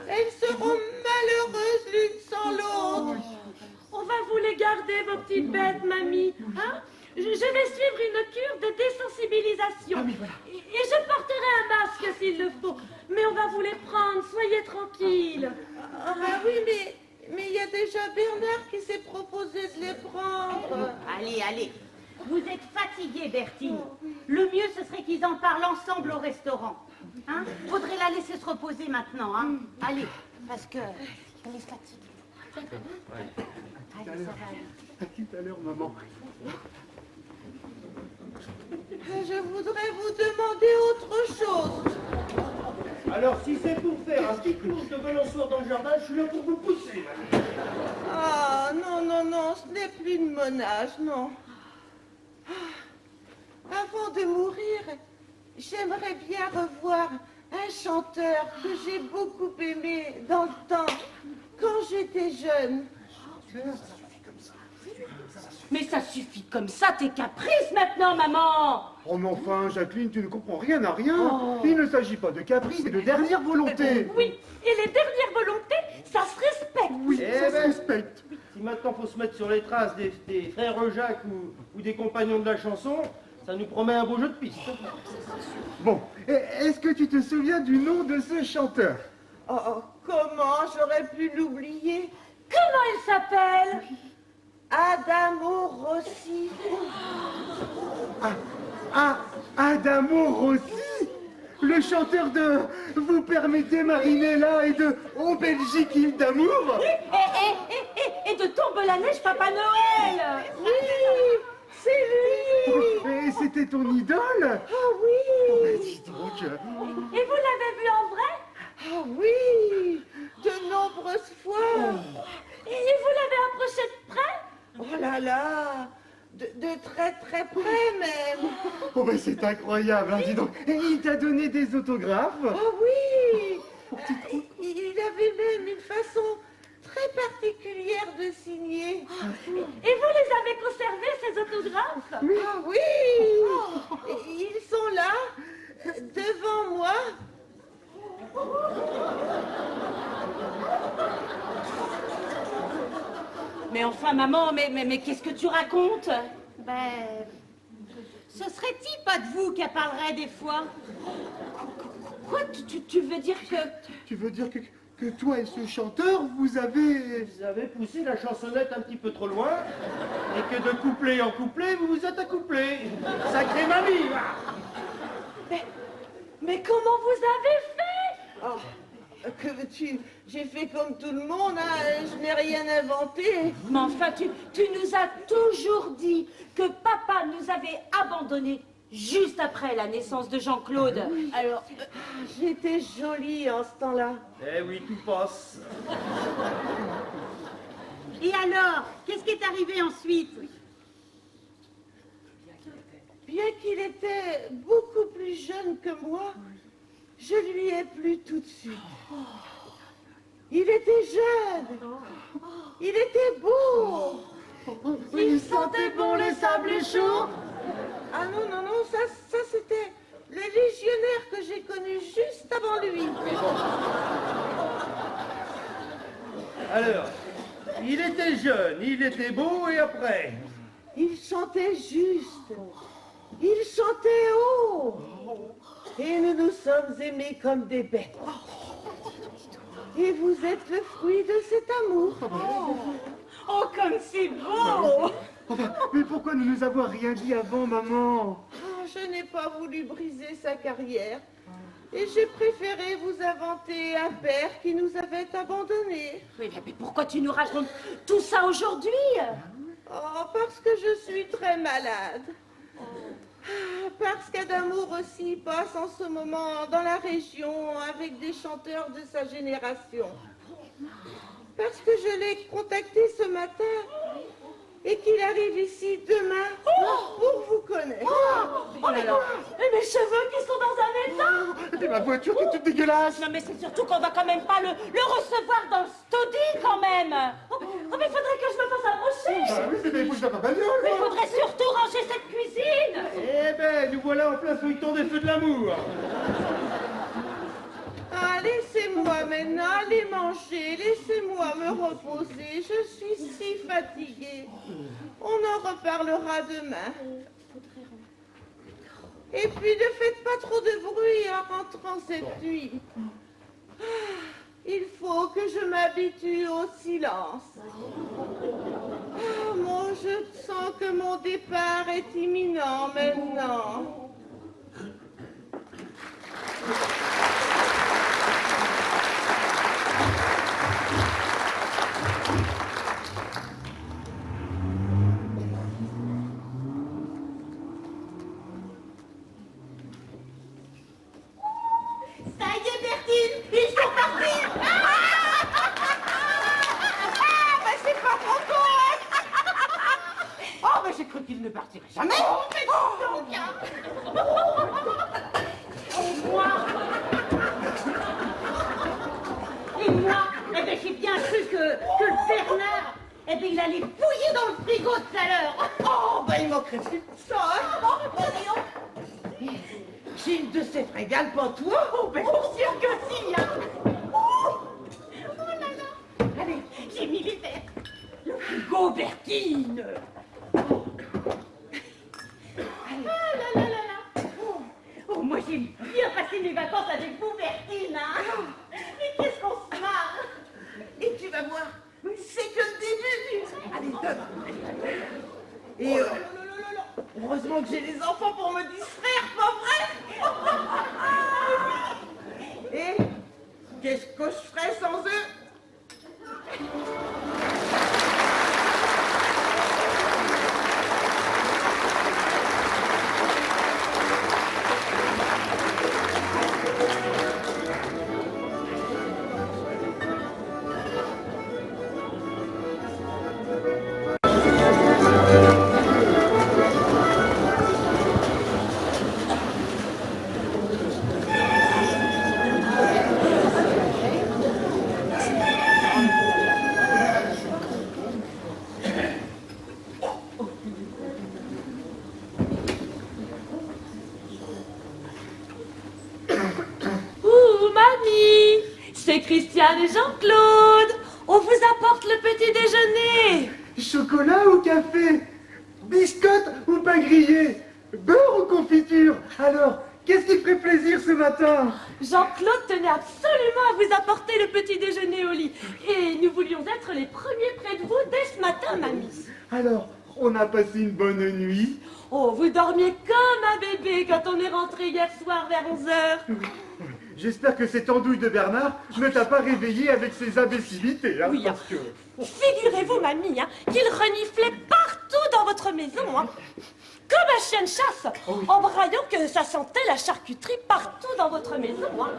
Elles seront malheureuses l'une sans l'autre. On va vous les garder, vos petites bêtes, mamie. Hein? Je vais suivre une cure de désensibilisation. Ah oui, voilà. Et je porterai un masque s'il le faut. Mais on va vous les prendre, soyez tranquilles. Ah oui, mais il y a déjà Bernard qui s'est proposé de les prendre. Allez. Vous êtes fatiguée, Bertine. Le mieux, ce serait qu'ils en parlent ensemble au restaurant. Hein? Faudrait la laisser se reposer maintenant. Hein? Allez, parce que elle est fatiguée. Allez, ça va aller. À tout à l'heure, maman. Je voudrais vous demander autre chose. Alors, si c'est pour faire un petit cours de balançoire dans le jardin, je suis là pour vous pousser. Ah non, ce n'est plus de mon âge, non. Avant de mourir, j'aimerais bien revoir un chanteur que j'ai beaucoup aimé dans le temps, quand j'étais jeune. Mais ça suffit comme ça, tes caprices maintenant, maman. Oh mais enfin, Jacqueline, tu ne comprends rien à rien. Il ne s'agit pas de caprice, mais de dernière volonté. Oui, et les dernières volontés, ça se respecte. Oui, ça se respecte. maintenant faut se mettre sur les traces des frères Jacques ou des compagnons de la chanson, ça nous promet un beau jeu de piste. Bon, est-ce que tu te souviens du nom de ce chanteur? Oh, comment j'aurais pu l'oublier? Comment il s'appelle? Adamo Rossi. Adamo Rossi, le chanteur de Vous permettez Marinella et de Oh Belgique, île d'amour. Et de Tombe la neige, Papa Noël. Oui, c'est lui. Et c'était ton idole? Ah oui. Dis donc. Et vous l'avez vu en vrai? Ah oui, de nombreuses fois. Et vous l'avez approché de près? Oh là là, de très très près même. Oh ben c'est incroyable, hein, dis donc. Et il t'a donné des autographes? Ah oui, il avait même une façon très particulière de signer. Et vous les avez conservés, ces autographes? Ah oui, ils sont là, devant moi. Mais enfin, maman, mais qu'est-ce que tu racontes? Ben, ce serait-il pas de vous qui parlerait des fois? Quoi, tu veux dire que... Tu veux dire que toi et ce chanteur, vous avez... Vous avez poussé la chansonnette un petit peu trop loin, et que de couplet en couplet, vous vous êtes accouplé. Sacré mamie, va. Mais comment vous avez fait? Oh, que veux-tu? J'ai fait comme tout le monde, hein, je n'ai rien inventé. Mais enfin, tu nous as toujours dit que papa nous avait abandonnés juste après la naissance de Jean-Claude. Alors, J'étais jolie en ce temps-là. Eh oui, tout passe. et alors, qu'est-ce qui est arrivé ensuite? Bien qu'il était beaucoup plus jeune que moi, je lui ai plu tout de suite. Il était jeune, il était beau, Il sentait bon le sable chaud. Ah non, non, non, ça c'était le légionnaire que j'ai connu juste avant lui. Alors, il était jeune, il était beau, et après? Il chantait juste, il chantait haut, et nous nous sommes aimés comme des bêtes. Et vous êtes le fruit de cet amour. Oh, comme c'est beau! Enfin, mais pourquoi ne nous avoir rien dit avant, maman? Oh, je n'ai pas voulu briser sa carrière. Et j'ai préféré vous inventer un père qui nous avait abandonnés. Mais pourquoi tu nous racontes tout ça aujourd'hui? Oh, parce que je suis très malade. Parce qu'Adamo Rossi passe en ce moment dans la région avec des chanteurs de sa génération. Parce que je l'ai contacté ce matin et qu'il arrive ici demain pour vous connaître. Et mes cheveux qui sont dans un état? Et ma voiture qui est toute dégueulasse. Non, mais c'est surtout qu'on va quand même pas le recevoir dans le studio, quand même. Oh, mais il faudrait que je me fasse approcher. Ah oui, c'est bien, il faut que je tape ma bagnole. Mais il faudrait surtout ranger cette cuisine. Eh ben, nous voilà en plein feuilleton des feux de l'amour. Ah, laissez-moi maintenant aller manger, laissez-moi me reposer, je suis si fatiguée. On en reparlera demain. Et puis ne faites pas trop de bruit en rentrant cette nuit. Ah, il faut que je m'habitue au silence. Ah, je sens que mon départ est imminent maintenant. Ça y est, Bertine, ils sont partis. Mais c'est pas trop tôt, hein. Oh, mais j'ai cru qu'il ne partirait jamais. Et moi, eh ben, j'ai bien cru que Bernard, eh ben, il allait fouiller dans le frigo tout à l'heure. Oh, ben il manquerait plus de ça, hein. J'ai une de ces fringales pantois. Oh, ben, pour sûr que si, hein. Oh là là. Allez, j'ai mis les verres. Oh, Bertine. Oh, moi j'ai bien passé mes vacances avec vous, Bertine, hein. Mais qu'est-ce qu'on se marre. Et tu vas voir, c'est que le début. Allez, donne. Et heureusement que j'ai les enfants pour me distraire, pas vrai? Et qu'est-ce que je ferais sans eux? C'est Christiane et Jean-Claude. On vous apporte le petit déjeuner. Chocolat ou café? Biscotte ou pain grillé? Beurre ou confiture? Alors, qu'est-ce qui ferait plaisir ce matin? Jean-Claude tenait absolument à vous apporter le petit déjeuner au lit. Et nous voulions être les premiers près de vous dès ce matin, mamie. Alors, on a passé une bonne nuit? Oh, vous dormiez comme un bébé quand on est rentré hier soir vers 11h. J'espère que cette andouille de Bernard ne t'a pas réveillé avec ses imbécilités. Hein, Oui, parce que... Figurez-vous, mamie, hein, qu'il reniflait partout dans votre maison, hein, comme un chien de chasse, en braillant que ça sentait la charcuterie partout dans votre maison. Hein.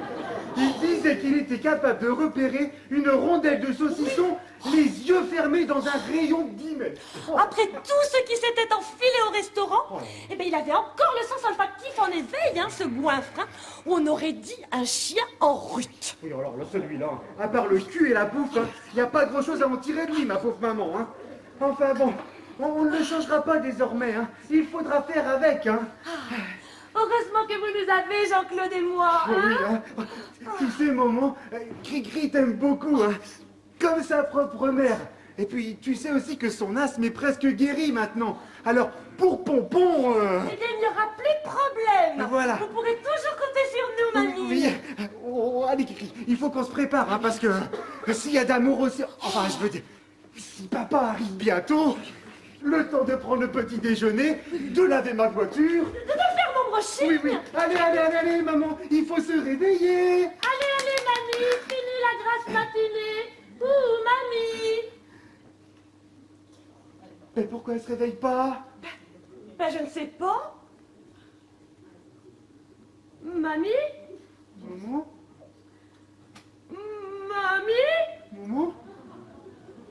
Il disait qu'il était capable de repérer une rondelle de saucisson les yeux fermés dans un rayon de 10 mètres. Après tout ce qui s'était enfilé au restaurant, eh ben, il avait encore le sens olfactif en éveil, hein, ce goinfre. Hein. On aurait dit un chien en rut. Oui, alors là, celui-là, à part le cul et la bouffe, il n'y a pas grand-chose à en tirer de lui, ma pauvre maman. Hein. Enfin bon, on ne le changera pas désormais. Hein. Il faudra faire avec. Hein. Heureusement que vous nous avez, Jean-Claude et moi. Oui, Hein. hein. Tu sais, maman, Cricri t'aime beaucoup, hein. Comme sa propre mère. Et puis, tu sais aussi que son asthme est presque guéri maintenant. Alors, pour Pompon... Eh bien, il n'y aura plus de problème. Voilà. Vous pourrez toujours compter sur nous, mamie. Oui, allez, Cricri, il faut qu'on se prépare, hein, parce que s'il y a d'amour aussi... Enfin, je veux dire, si papa arrive bientôt, le temps de prendre le petit déjeuner, de laver ma voiture... De faire mon brushing. Oui, oui, allez, maman, il faut se réveiller. Allez, mamie, fini la grasse matinée. Ouh, mamie. Mais pourquoi elle se réveille pas? Ben, je ne sais pas. Mamie? Maman? Mamie? Maman?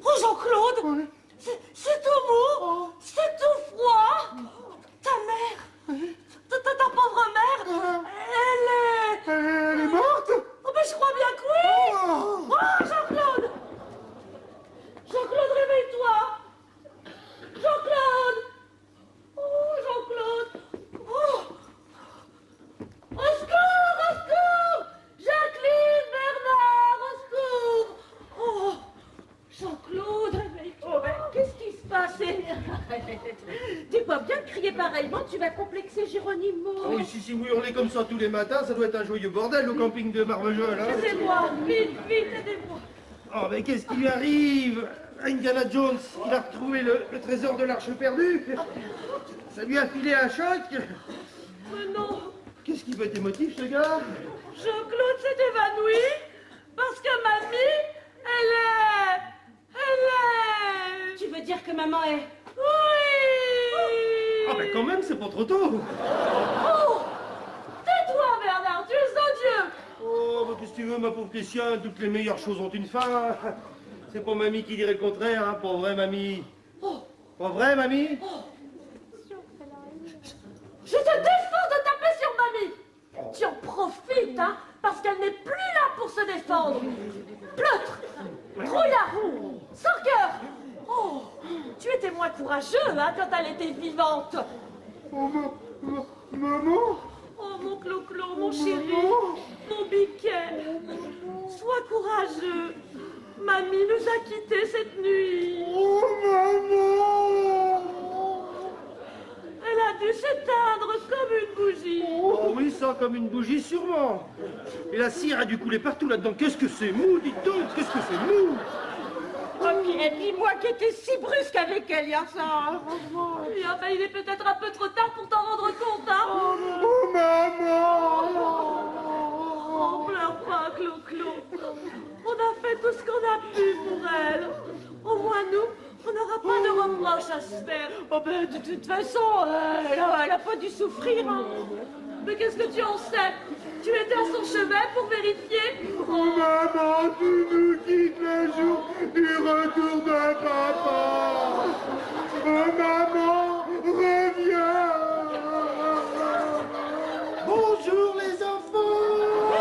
Oh, Jean-Claude, Ouais. c'est tout mou, c'est tout froid. Ta mère, ta pauvre mère, Elle est morte? Oh, ben, je crois bien que oui. Oh. Oh, Jean-Claude. Jean-Claude, réveille-toi. Jean-Claude. Oh, Jean-Claude. Oh. Au secours, au secours. Jacqueline, Bernard, au secours. Oh, Jean-Claude, réveille-toi. Oh, ben, qu'est-ce qui se passe? Tu peux bien crier pareillement, tu vas complexer Géronimo. Oh, si vous hurlez comme ça tous les matins, ça doit être un joyeux bordel au camping de Marvejol, hein. C'est moi, vite, aidez-moi. Oh, mais qu'est-ce qui lui arrive? Indiana Jones, il a retrouvé le trésor de l'arche perdue. Ça lui a filé un choc. Mais non, Qu'est-ce qui peut être émotif, ce gars? Jean-Claude s'est évanoui parce que mamie, elle est... Tu veux dire que maman est... Oui. Ah, ben quand même, c'est pas trop tôt. Oh, tais-toi, Bernard, tu es odieux. Oh, mais qu'est-ce que tu veux, ma pauvre Christiane? Toutes les meilleures choses ont une fin. C'est pas mamie qui dirait le contraire, hein, pas vrai, mamie? Pas vrai, mamie? Je te défends de taper sur mamie. Tu en profites, hein, parce qu'elle n'est plus là pour se défendre. Pleutre, trouillard, sans cœur. Oh, tu étais moins courageux, hein, quand elle était vivante. Oh, maman? Oh, mon Clo-Clo, mon chéri, mon biquet. Sois courageux. Mamie mamie nous a quittés cette nuit. Oh, maman! Elle a dû s'éteindre comme une bougie. Oh oui, ça, comme une bougie, sûrement. Et la cire a dû couler partout là-dedans. Qu'est-ce que c'est mou, dites donc, qu'est-ce que c'est mou! Et puis moi qui étais si brusque avec elle hier soir. Et, ah ben, il est peut-être un peu trop tard pour t'en rendre compte, hein. Oh, maman! Oh, pleure pas, Clo-Clo. On a fait tout ce qu'on a pu pour elle. Au moins, nous, on n'aura pas de reproches à se faire. Oh ben, de toute façon, elle a pas dû souffrir. Hein. Mais qu'est-ce que tu en sais? Tu étais à son chevet pour vérifier? Oh, maman, tu nous quittes le jour du retour de papa! Oh, maman, reviens! Bonjour les enfants!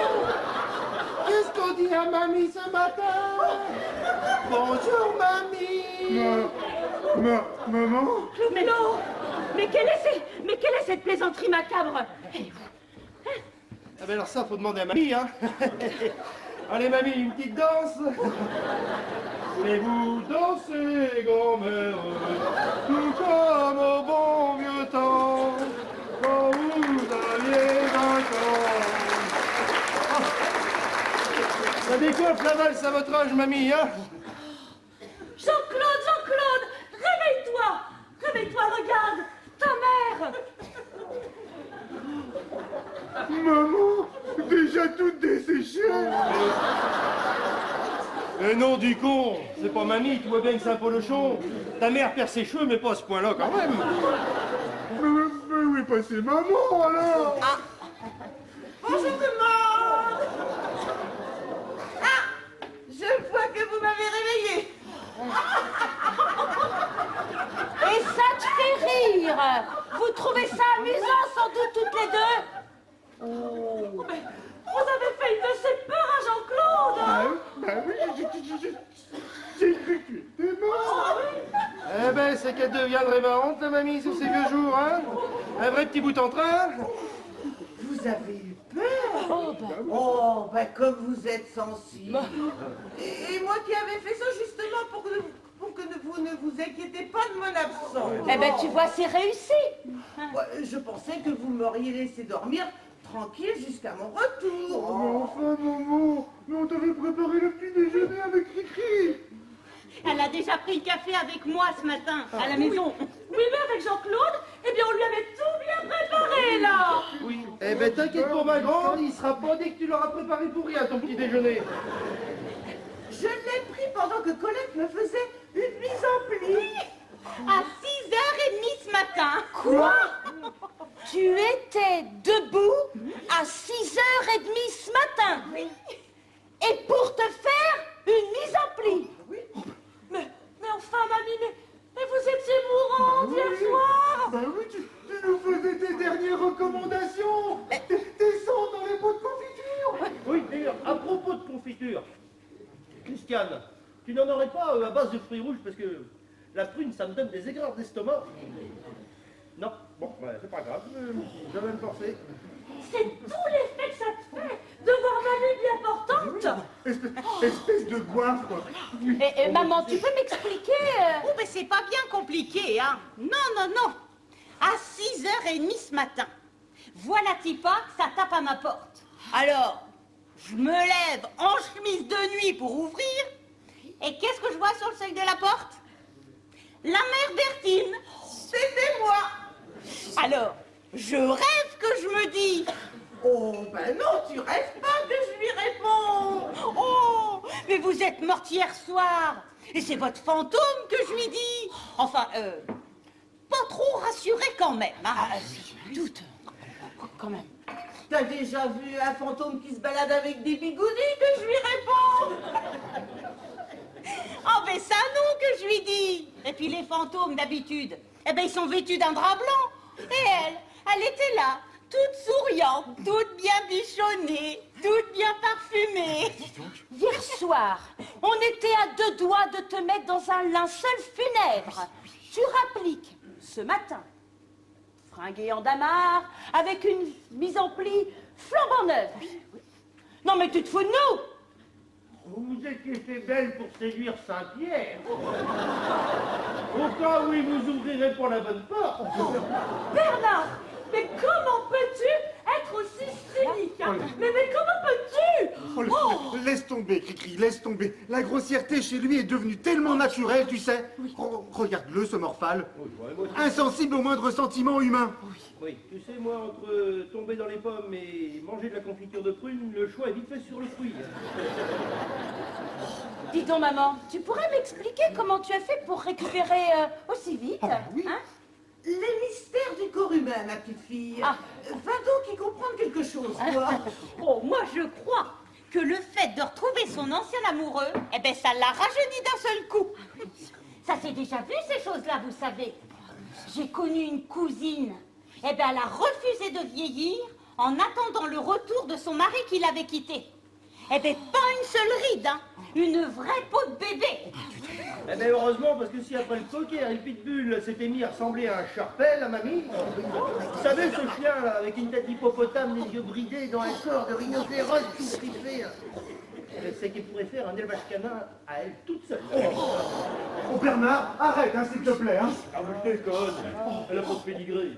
Qu'est-ce qu'on dit à mamie ce matin? Bonjour mamie! Maman? Mais non. Mais quelle est cette plaisanterie macabre? Ah ben alors ça, faut demander à mamie, hein. Allez mamie, une petite danse. Voulez-vous danser, grand-mère, tout comme au bon vieux temps, quand vous aviez 20 ans. Ça décoiffe la valse à votre âge, mamie, hein. Jean-Claude, réveille-toi! Réveille-toi, regarde! Ta mère! Maman, déjà toute desséchée. Eh non, du con, c'est pas mamie, tu vois bien que c'est un polochon. Ta mère perd ses cheveux, mais pas à ce point-là quand même. Mais où est passée maman alors? Bonjour tout le monde. Ah, je vois que vous m'avez réveillé. Et ça te fait rire. Vous trouvez ça amusant sans doute toutes les deux? Oh, mais vous avez fait une de ces peurs à Jean-Claude! Bah oui, j'ai cru que tu étais mort. Eh ben, c'est qu'elle deviendrait marrante, la mamie, sur ces vieux jours, hein. Un vrai petit bout en train. Vous avez eu peur? Oh, bah comme vous êtes sensible. Et moi qui avais fait ça justement pour que vous ne vous inquiétez pas de mon absence. Eh ben tu vois, c'est réussi. Ouais, je pensais que vous m'auriez laissé dormir tranquille jusqu'à mon retour. Mais enfin, maman, mais on t'avait préparé le petit déjeuner avec Cricri. Elle a déjà pris le café avec moi ce matin, à la maison. Oui, mais avec Jean-Claude, eh bien, on lui avait tout bien préparé, là! Oui. Eh ben, t'inquiète pour ma grande, il sera pas dit que tu l'auras préparé pour rien, ton petit déjeuner. Je l'ai pris pendant que Colette me faisait une mise en pli. À 6h30 ce matin. Quoi? Tu étais debout à 6h30 ce matin. Oui. Et pour te faire une mise en pli. Oui. Mais enfin, mamie, mais vous étiez mourante hier soir! Bah oui, tu nous faisais tes dernières recommandations. Tes sons dans les pots de confiture. Oui, d'ailleurs, à propos de confiture, Christiane, tu n'en aurais pas à base de fruits rouges parce que la prune, ça me donne des aigreurs d'estomac. Non, bon, ouais, c'est pas grave, je vais me forcer. C'est tout l'effet que ça te fait de voir mamie bien portante! Espèce de goinfre. Et maman, tu peux m'expliquer Oh, mais c'est pas bien compliqué, hein. Non. À 6h30 ce matin, voilà Tipa, ça tape à ma porte. Alors, je me lève en chemise de nuit pour ouvrir, et qu'est-ce que je vois sur le seuil de la porte? La mère Bertine. C'était moi. Alors, je rêve que je me dis... Oh, ben non, tu rêves pas que je lui réponds. Oh, mais vous êtes morte hier soir, et c'est votre fantôme que je lui dis. Enfin, pas trop rassuré quand même, hein. Ah, si, doute. Quand même. T'as déjà vu un fantôme qui se balade avec des bigoudis que je lui réponds? Oh, mais ça non que je lui dis. Et puis les fantômes d'habitude, eh ben ils sont vêtus d'un drap blanc. Et elle était là, toute souriante, toute bien bichonnée, toute bien parfumée. Hier soir, on était à 2 doigts de te mettre dans un linceul funèbre. Tu rappliques ce matin, fringué en damar, avec une mise en pli flambant neuve. Non mais tu te fous de nous? Vous étiez fait belle pour séduire Saint-Pierre. Au cas où il vous ouvrirait pour la bonne porte. Bernard, mais comment peux-tu être aussi cynique hein? Mais comment peux-tu Laisse tomber, Cricri, laisse tomber. La grossièreté chez lui est devenue tellement naturelle, tu sais. Regarde-le, ce morphale. Insensible au moindre sentiment humain. Oui, tu sais, moi, entre tomber dans les pommes et manger de la confiture de prune, le choix est vite fait sur le fruit. Dis donc, maman, tu pourrais m'expliquer comment tu as fait pour récupérer aussi vite Oui. hein? Les mystères du corps humain, ma petite fille. Ah. Va donc y comprendre quelque chose, toi. Oh, moi je crois que le fait de retrouver son ancien amoureux, eh ben ça l'a rajeuni d'un seul coup. Ça s'est déjà vu ces choses-là, vous savez. J'ai connu une cousine. Eh ben, elle a refusé de vieillir en attendant le retour de son mari qui l'avait quittée. Eh ben, pas une seule ride, hein. Une vraie peau de bébé. Eh bien, heureusement, parce que si après le poker, le pitbull s'était mis à ressembler à un charpel, à mamie. Vous savez, ce chien, là, avec une tête d'hippopotame, les yeux bridés, dans un corps de rhinocéros tout strippé. C'est qu'elle pourrait faire un élevage canin à elle toute seule. Oh, Bernard, arrête, hein, s'il te plaît. Hein. Ah, mais je déconne. Elle a pas de pédigré.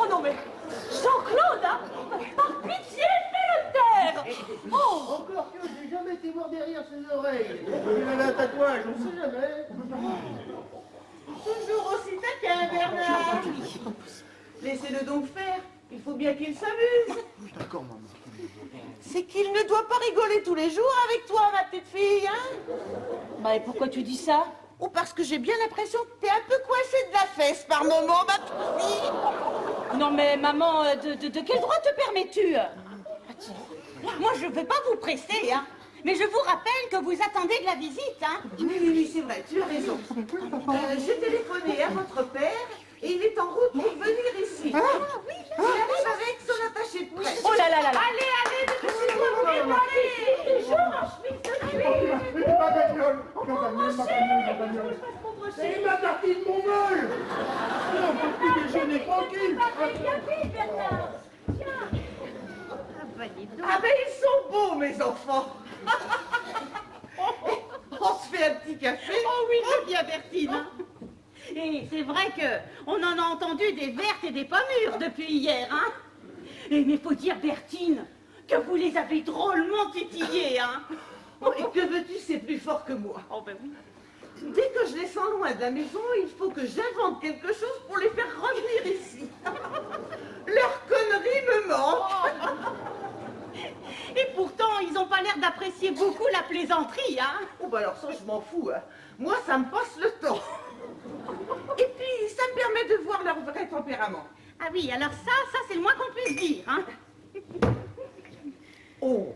Oh non, mais Jean-Claude, hein, par pitié, fais-le taire. Encore que j'ai jamais été voir derrière ses oreilles. Il a un tatouage, on sait jamais. Toujours aussi taquin, Bernard. Laissez-le donc faire. Il faut bien qu'il s'amuse. D'accord, maman. C'est qu'il ne doit pas rigoler tous les jours avec toi, ma petite fille, hein? Bah, et pourquoi tu dis ça? Oh, parce que j'ai bien l'impression que t'es un peu coincée de la fesse par moment, ma petite fille. Non, mais maman, de quel droit te permets-tu? Moi, je ne veux pas vous presser, hein. Mais je vous rappelle que vous attendez de la visite, hein. Oui, c'est vrai, tu as raison. J'ai téléphoné à votre père et il est en route pour venir ici. Il arrive avec son attaché de presse. Oh là là là là. Allez, dépêchez-vous, mon allez. Mais ma bagnole, ma bagnole. C'est ma partie de mon vol. On peut plus déjeuner tranquille. Ah ben, ils sont beaux, mes enfants. On se fait un petit café. Oh oui, c'est bien Bertine. hein. Et c'est vrai que on en a entendu des vertes et des pas mûres depuis hier, hein. Et mais faut dire, Bertine, que vous les avez drôlement titillées, hein. Oh, et que veux-tu, c'est plus fort que moi. Oh ben oui. Dès que je les sens loin de la maison, il faut que j'invente quelque chose pour les faire revenir ici. Leur connerie me manque. Et pourtant, ils ont pas l'air d'apprécier beaucoup la plaisanterie, hein. Oh bah alors ça, je m'en fous. Hein. Moi, ça me passe le temps. Et puis, ça me permet de voir leur vrai tempérament. Ah oui, alors ça c'est le moins qu'on puisse dire, hein. Oh,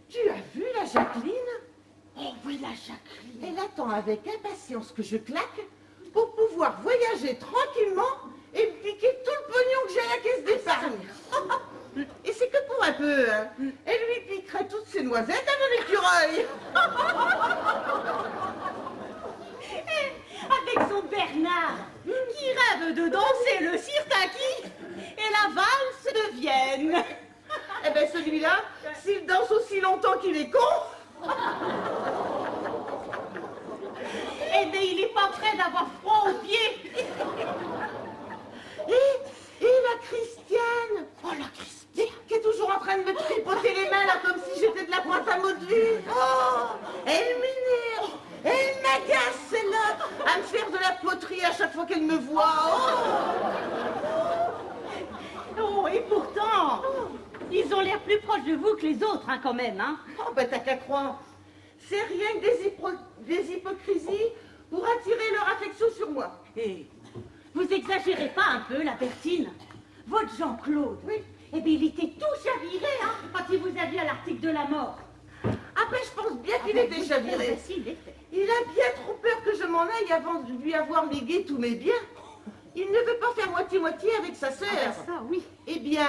tu as vu la Jacqueline? Oh oui, la Jacqueline. Elle attend avec impatience que je claque pour pouvoir voyager tranquillement et me piquer tout le pognon que j'ai à la caisse d'épargne. Et c'est que pour un peu, hein. Elle lui piquerait toutes ses noisettes à mon écureuil. Avec son Bernard, qui rêve de danser le sirtaki et la valse de Vienne. Eh ben celui-là, s'il danse aussi longtemps qu'il est con, Eh bien, il est pas prêt d'avoir froid aux pieds. et la Christiane, Oh, la Christine. qui est toujours en train de me tripoter les mains là comme si j'étais de la pâte à modeler. Oh, elle m'énerve, elle m'agace celle-là, à me faire de la poterie à chaque fois qu'elle me voit. Oh, et pourtant, ils ont l'air plus proches de vous que les autres, hein, quand même, hein. Oh, ben t'as qu'à croire. C'est rien que des hypocrisies pour attirer leur affection sur moi. Et vous exagérez pas un peu, la Bertine? Votre Jean-Claude, Oui. eh bien, il était tout chaviré, hein, quand il vous a vu à l'article de la mort. Ah ben je pense bien qu'il est déjà viré. Si, il est fait. Il a bien trop peur que je m'en aille avant de lui avoir légué tous mes biens. Il ne veut pas faire moitié-moitié avec sa sœur. Ah, ça, oui. Eh bien,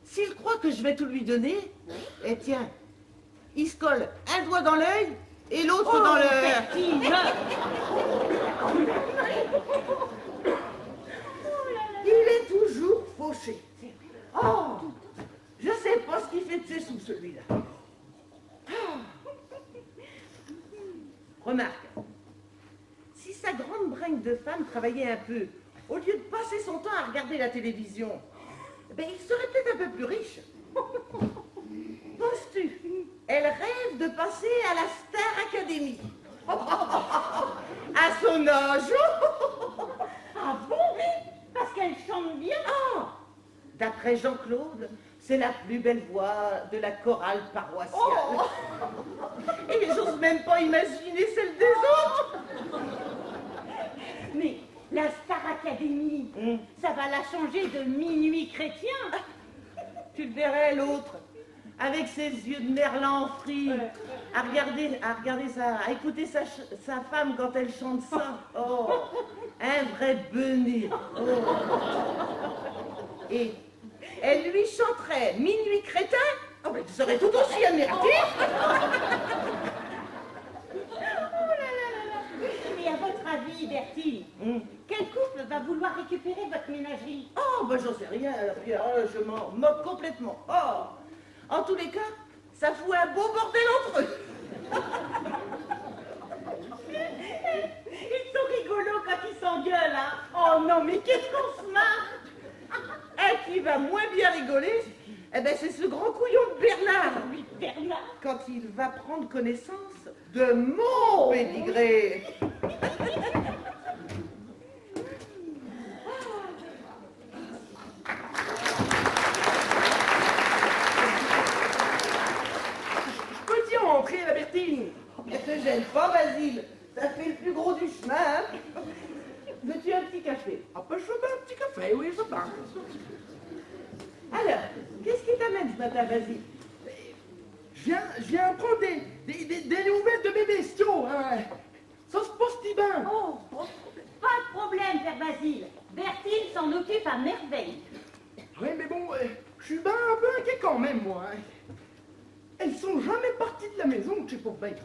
s'il croit que je vais tout lui donner, eh tiens, il se colle un doigt dans l'œil et l'autre Oh, dans le... Bertine. Il est toujours fauché. Oh, je sais pas ce qu'il fait de ses sous, celui-là. Ah. Remarque, si sa grande bringue de femme travaillait un peu, au lieu de passer son temps à regarder la télévision, ben, il serait peut-être un peu plus riche. Penses-tu? Elle rêve de passer à la Star Academy. À son âge. Ah bon? Parce qu'elle chante bien. Ah, d'après Jean-Claude, c'est la plus belle voix de la chorale paroissiale. Et j'ose même pas imaginer celle des autres. Mais la Star Academy, ça va la changer de Minuit chrétien. Tu le verrais, l'autre, avec ses yeux de merlan en frit, à regarder ça, à écouter sa femme quand elle chante ça. Oh, un vrai benet. Oh. Et elle lui chanterait Minuit crétin. Oh, ben, tu serais tout aussi admiratif. Et à votre avis, Bertille, quel couple va vouloir récupérer votre ménagerie? Oh, ben j'en sais rien, Pierre, je m'en moque complètement. Oh, en tous les cas, ça fout un beau bordel entre eux. Ils sont rigolos quand ils s'engueulent, hein. Oh non, mais qu'est-ce qu'on se marre. Un qui va moins bien rigoler, eh ben c'est ce grand couillon de Bernard. Oui, Bernard. Quand il va prendre connaissance de mon pédigré. Peux-tu entrer, la Bertine? Ne te gêne pas, Basile. Ça fait le plus gros du chemin. Hein. Veux-tu un petit café? Ah, ben, je veux bien un petit café, oui, je veux bien. Alors, qu'est-ce qui t'amène ce matin, Basile? Je viens prendre des nouvelles de mes bestiaux, hein. Ça se passe si bien. Oh, pas de problème, Père Basile. Bertille s'en occupe à merveille. Oui, mais bon, je suis ben un peu inquiet quand même, moi. Hein. Elles sont jamais parties de la maison, chez pauvre bête.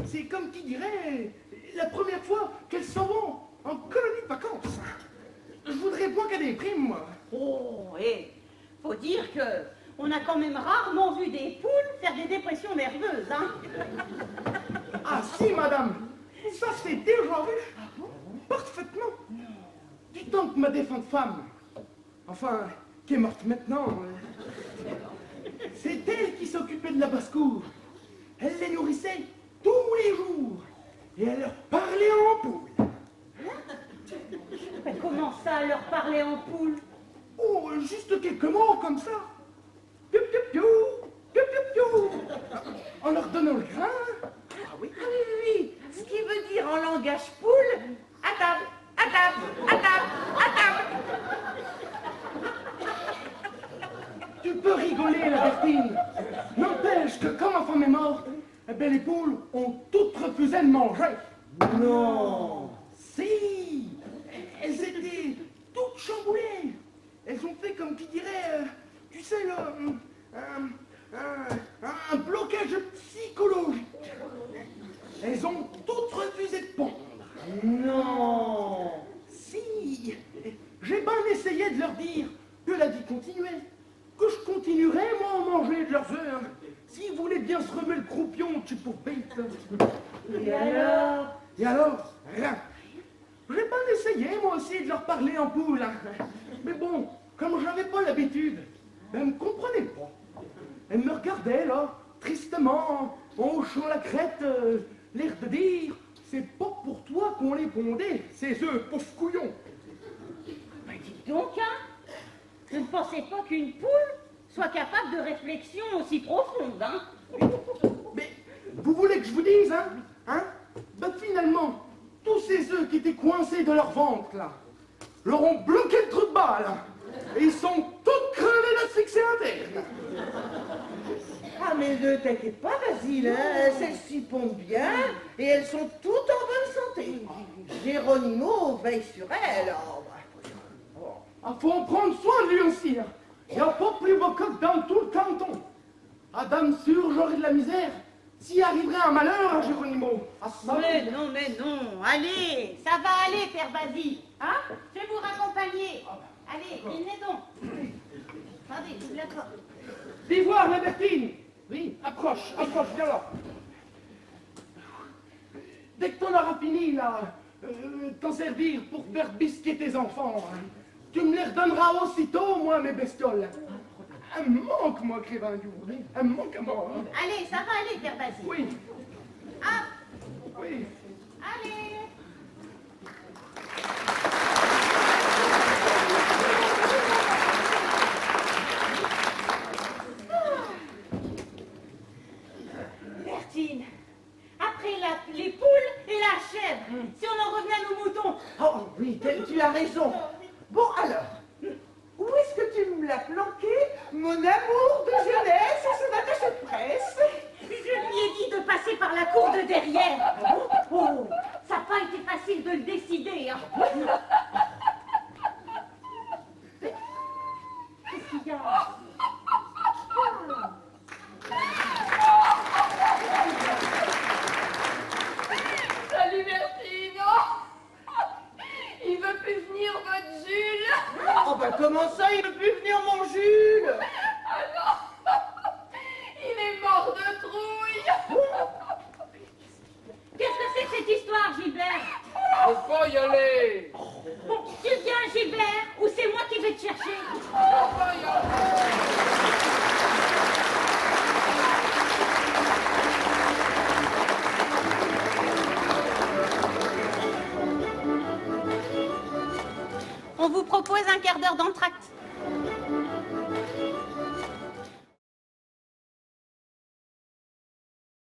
C'est comme qui dirait la première fois qu'elles s'en vont en colonie de vacances. Je voudrais pas qu'elles dépriment, moi. Oh, et faut dire que on a quand même rarement vu des poules faire des dépressions nerveuses, hein. Ah si, madame, ça c'est déjà vu. Parfaitement. Du temps que ma défunte femme, enfin, qui est morte maintenant, c'est elle qui s'occupait de la basse-cour. Elle les nourrissait tous les jours. Et elle leur parlait en poule. Mais comment ça, leur parler en poule? Oh, juste quelques mots comme ça. Piou, piou, piou, piou, piou, piou. En leur donnant le grain. Ah oui. Ah oui, oui, oui. Ce qui veut dire en langage poule, à table, à table, à table, à table. Tu peux rigoler, la Bertine. N'empêche que quand ma femme est morte, eh ben, les poules ont toutes refusé de manger. Non. Si, elles étaient toutes chamboulées. Elles ont fait comme qui dirait, tu sais, un blocage psychologique. Elles ont toutes refusé de pondre. Non. Si, j'ai bien essayé de leur dire que la vie continuait, que je continuerais, moi, à manger de leurs œufs. Hein. S'ils voulaient bien se remettre le croupion, tu pour bête. Et alors? Et alors, rien. J'ai bien essayé, moi aussi, de leur parler en poule. Hein. Mais bon, comme j'avais pas l'habitude, elles me comprenaient pas. Elles me regardaient, là, tristement, en hochant la crête, l'air de dire, c'est pas pour toi qu'on les pondait, ces œufs, pauvre couillon. Ben, dites donc, hein. Je ne pensais pas qu'une poule soit capable de réflexion aussi profonde, hein. Mais vous voulez que je vous dise, hein? Ben finalement, tous ces œufs qui étaient coincés dans leur ventre, là, leur ont bloqué le trou de balle. Et ils sont tous crevés d'asphyxie interne. Ah, mais ne t'inquiète pas, Basile, hein. Celles-ci pondent bien et elles sont toutes en bonne santé. Géronimo veille sur elles. Oh, bah. Ah, faut en prendre soin de lui aussi. Hein. Il n'y a pas plus beau coq dans tout le canton. Adam sûr, j'aurais de la misère. S'il arriverait un malheur à Géronimo. Ah, ça, Mais non, allez, ça va aller, Père Basile, hein. Je vais vous raccompagner. Allez, venez donc. Attendez, j'ouvre la porte. D'ivoire, ma Bertine. Oui, approche, viens là. Dès que t'en auras fini, là, t'en servir pour faire bisquer tes enfants, hein, tu me les redonneras aussitôt, moi, mes bestioles. Elle me manque, moi, Crévin-Diour. Elle me manque à moi. Hein. Allez, ça va aller, Père Basile. Oui, Ah, oui. allez. Bertine, après les poules et la chèvre, si on en revenait à nos moutons. Oh oui, tu as raison. Bon alors, où est-ce que tu me l'as planqué, mon amour de jeunesse, ce attaché de presse? Je lui ai dit de passer par la cour de derrière. Oh, ça n'a pas été facile de le décider. Hein. Qu'est-ce qu'il y a? Salut Bertine. Il veut plus venir, votre Jules. Oh ben comment ça, il ne peut plus venir mon Jules? Ah non. Il est mort de trouille. Qu'est-ce que c'est que cette histoire, Gilbert? Faut pas y aller. Bon, tu viens, Gilbert, ou c'est moi qui vais te chercher? Faut pas y aller. On vous propose un quart d'heure d'entracte.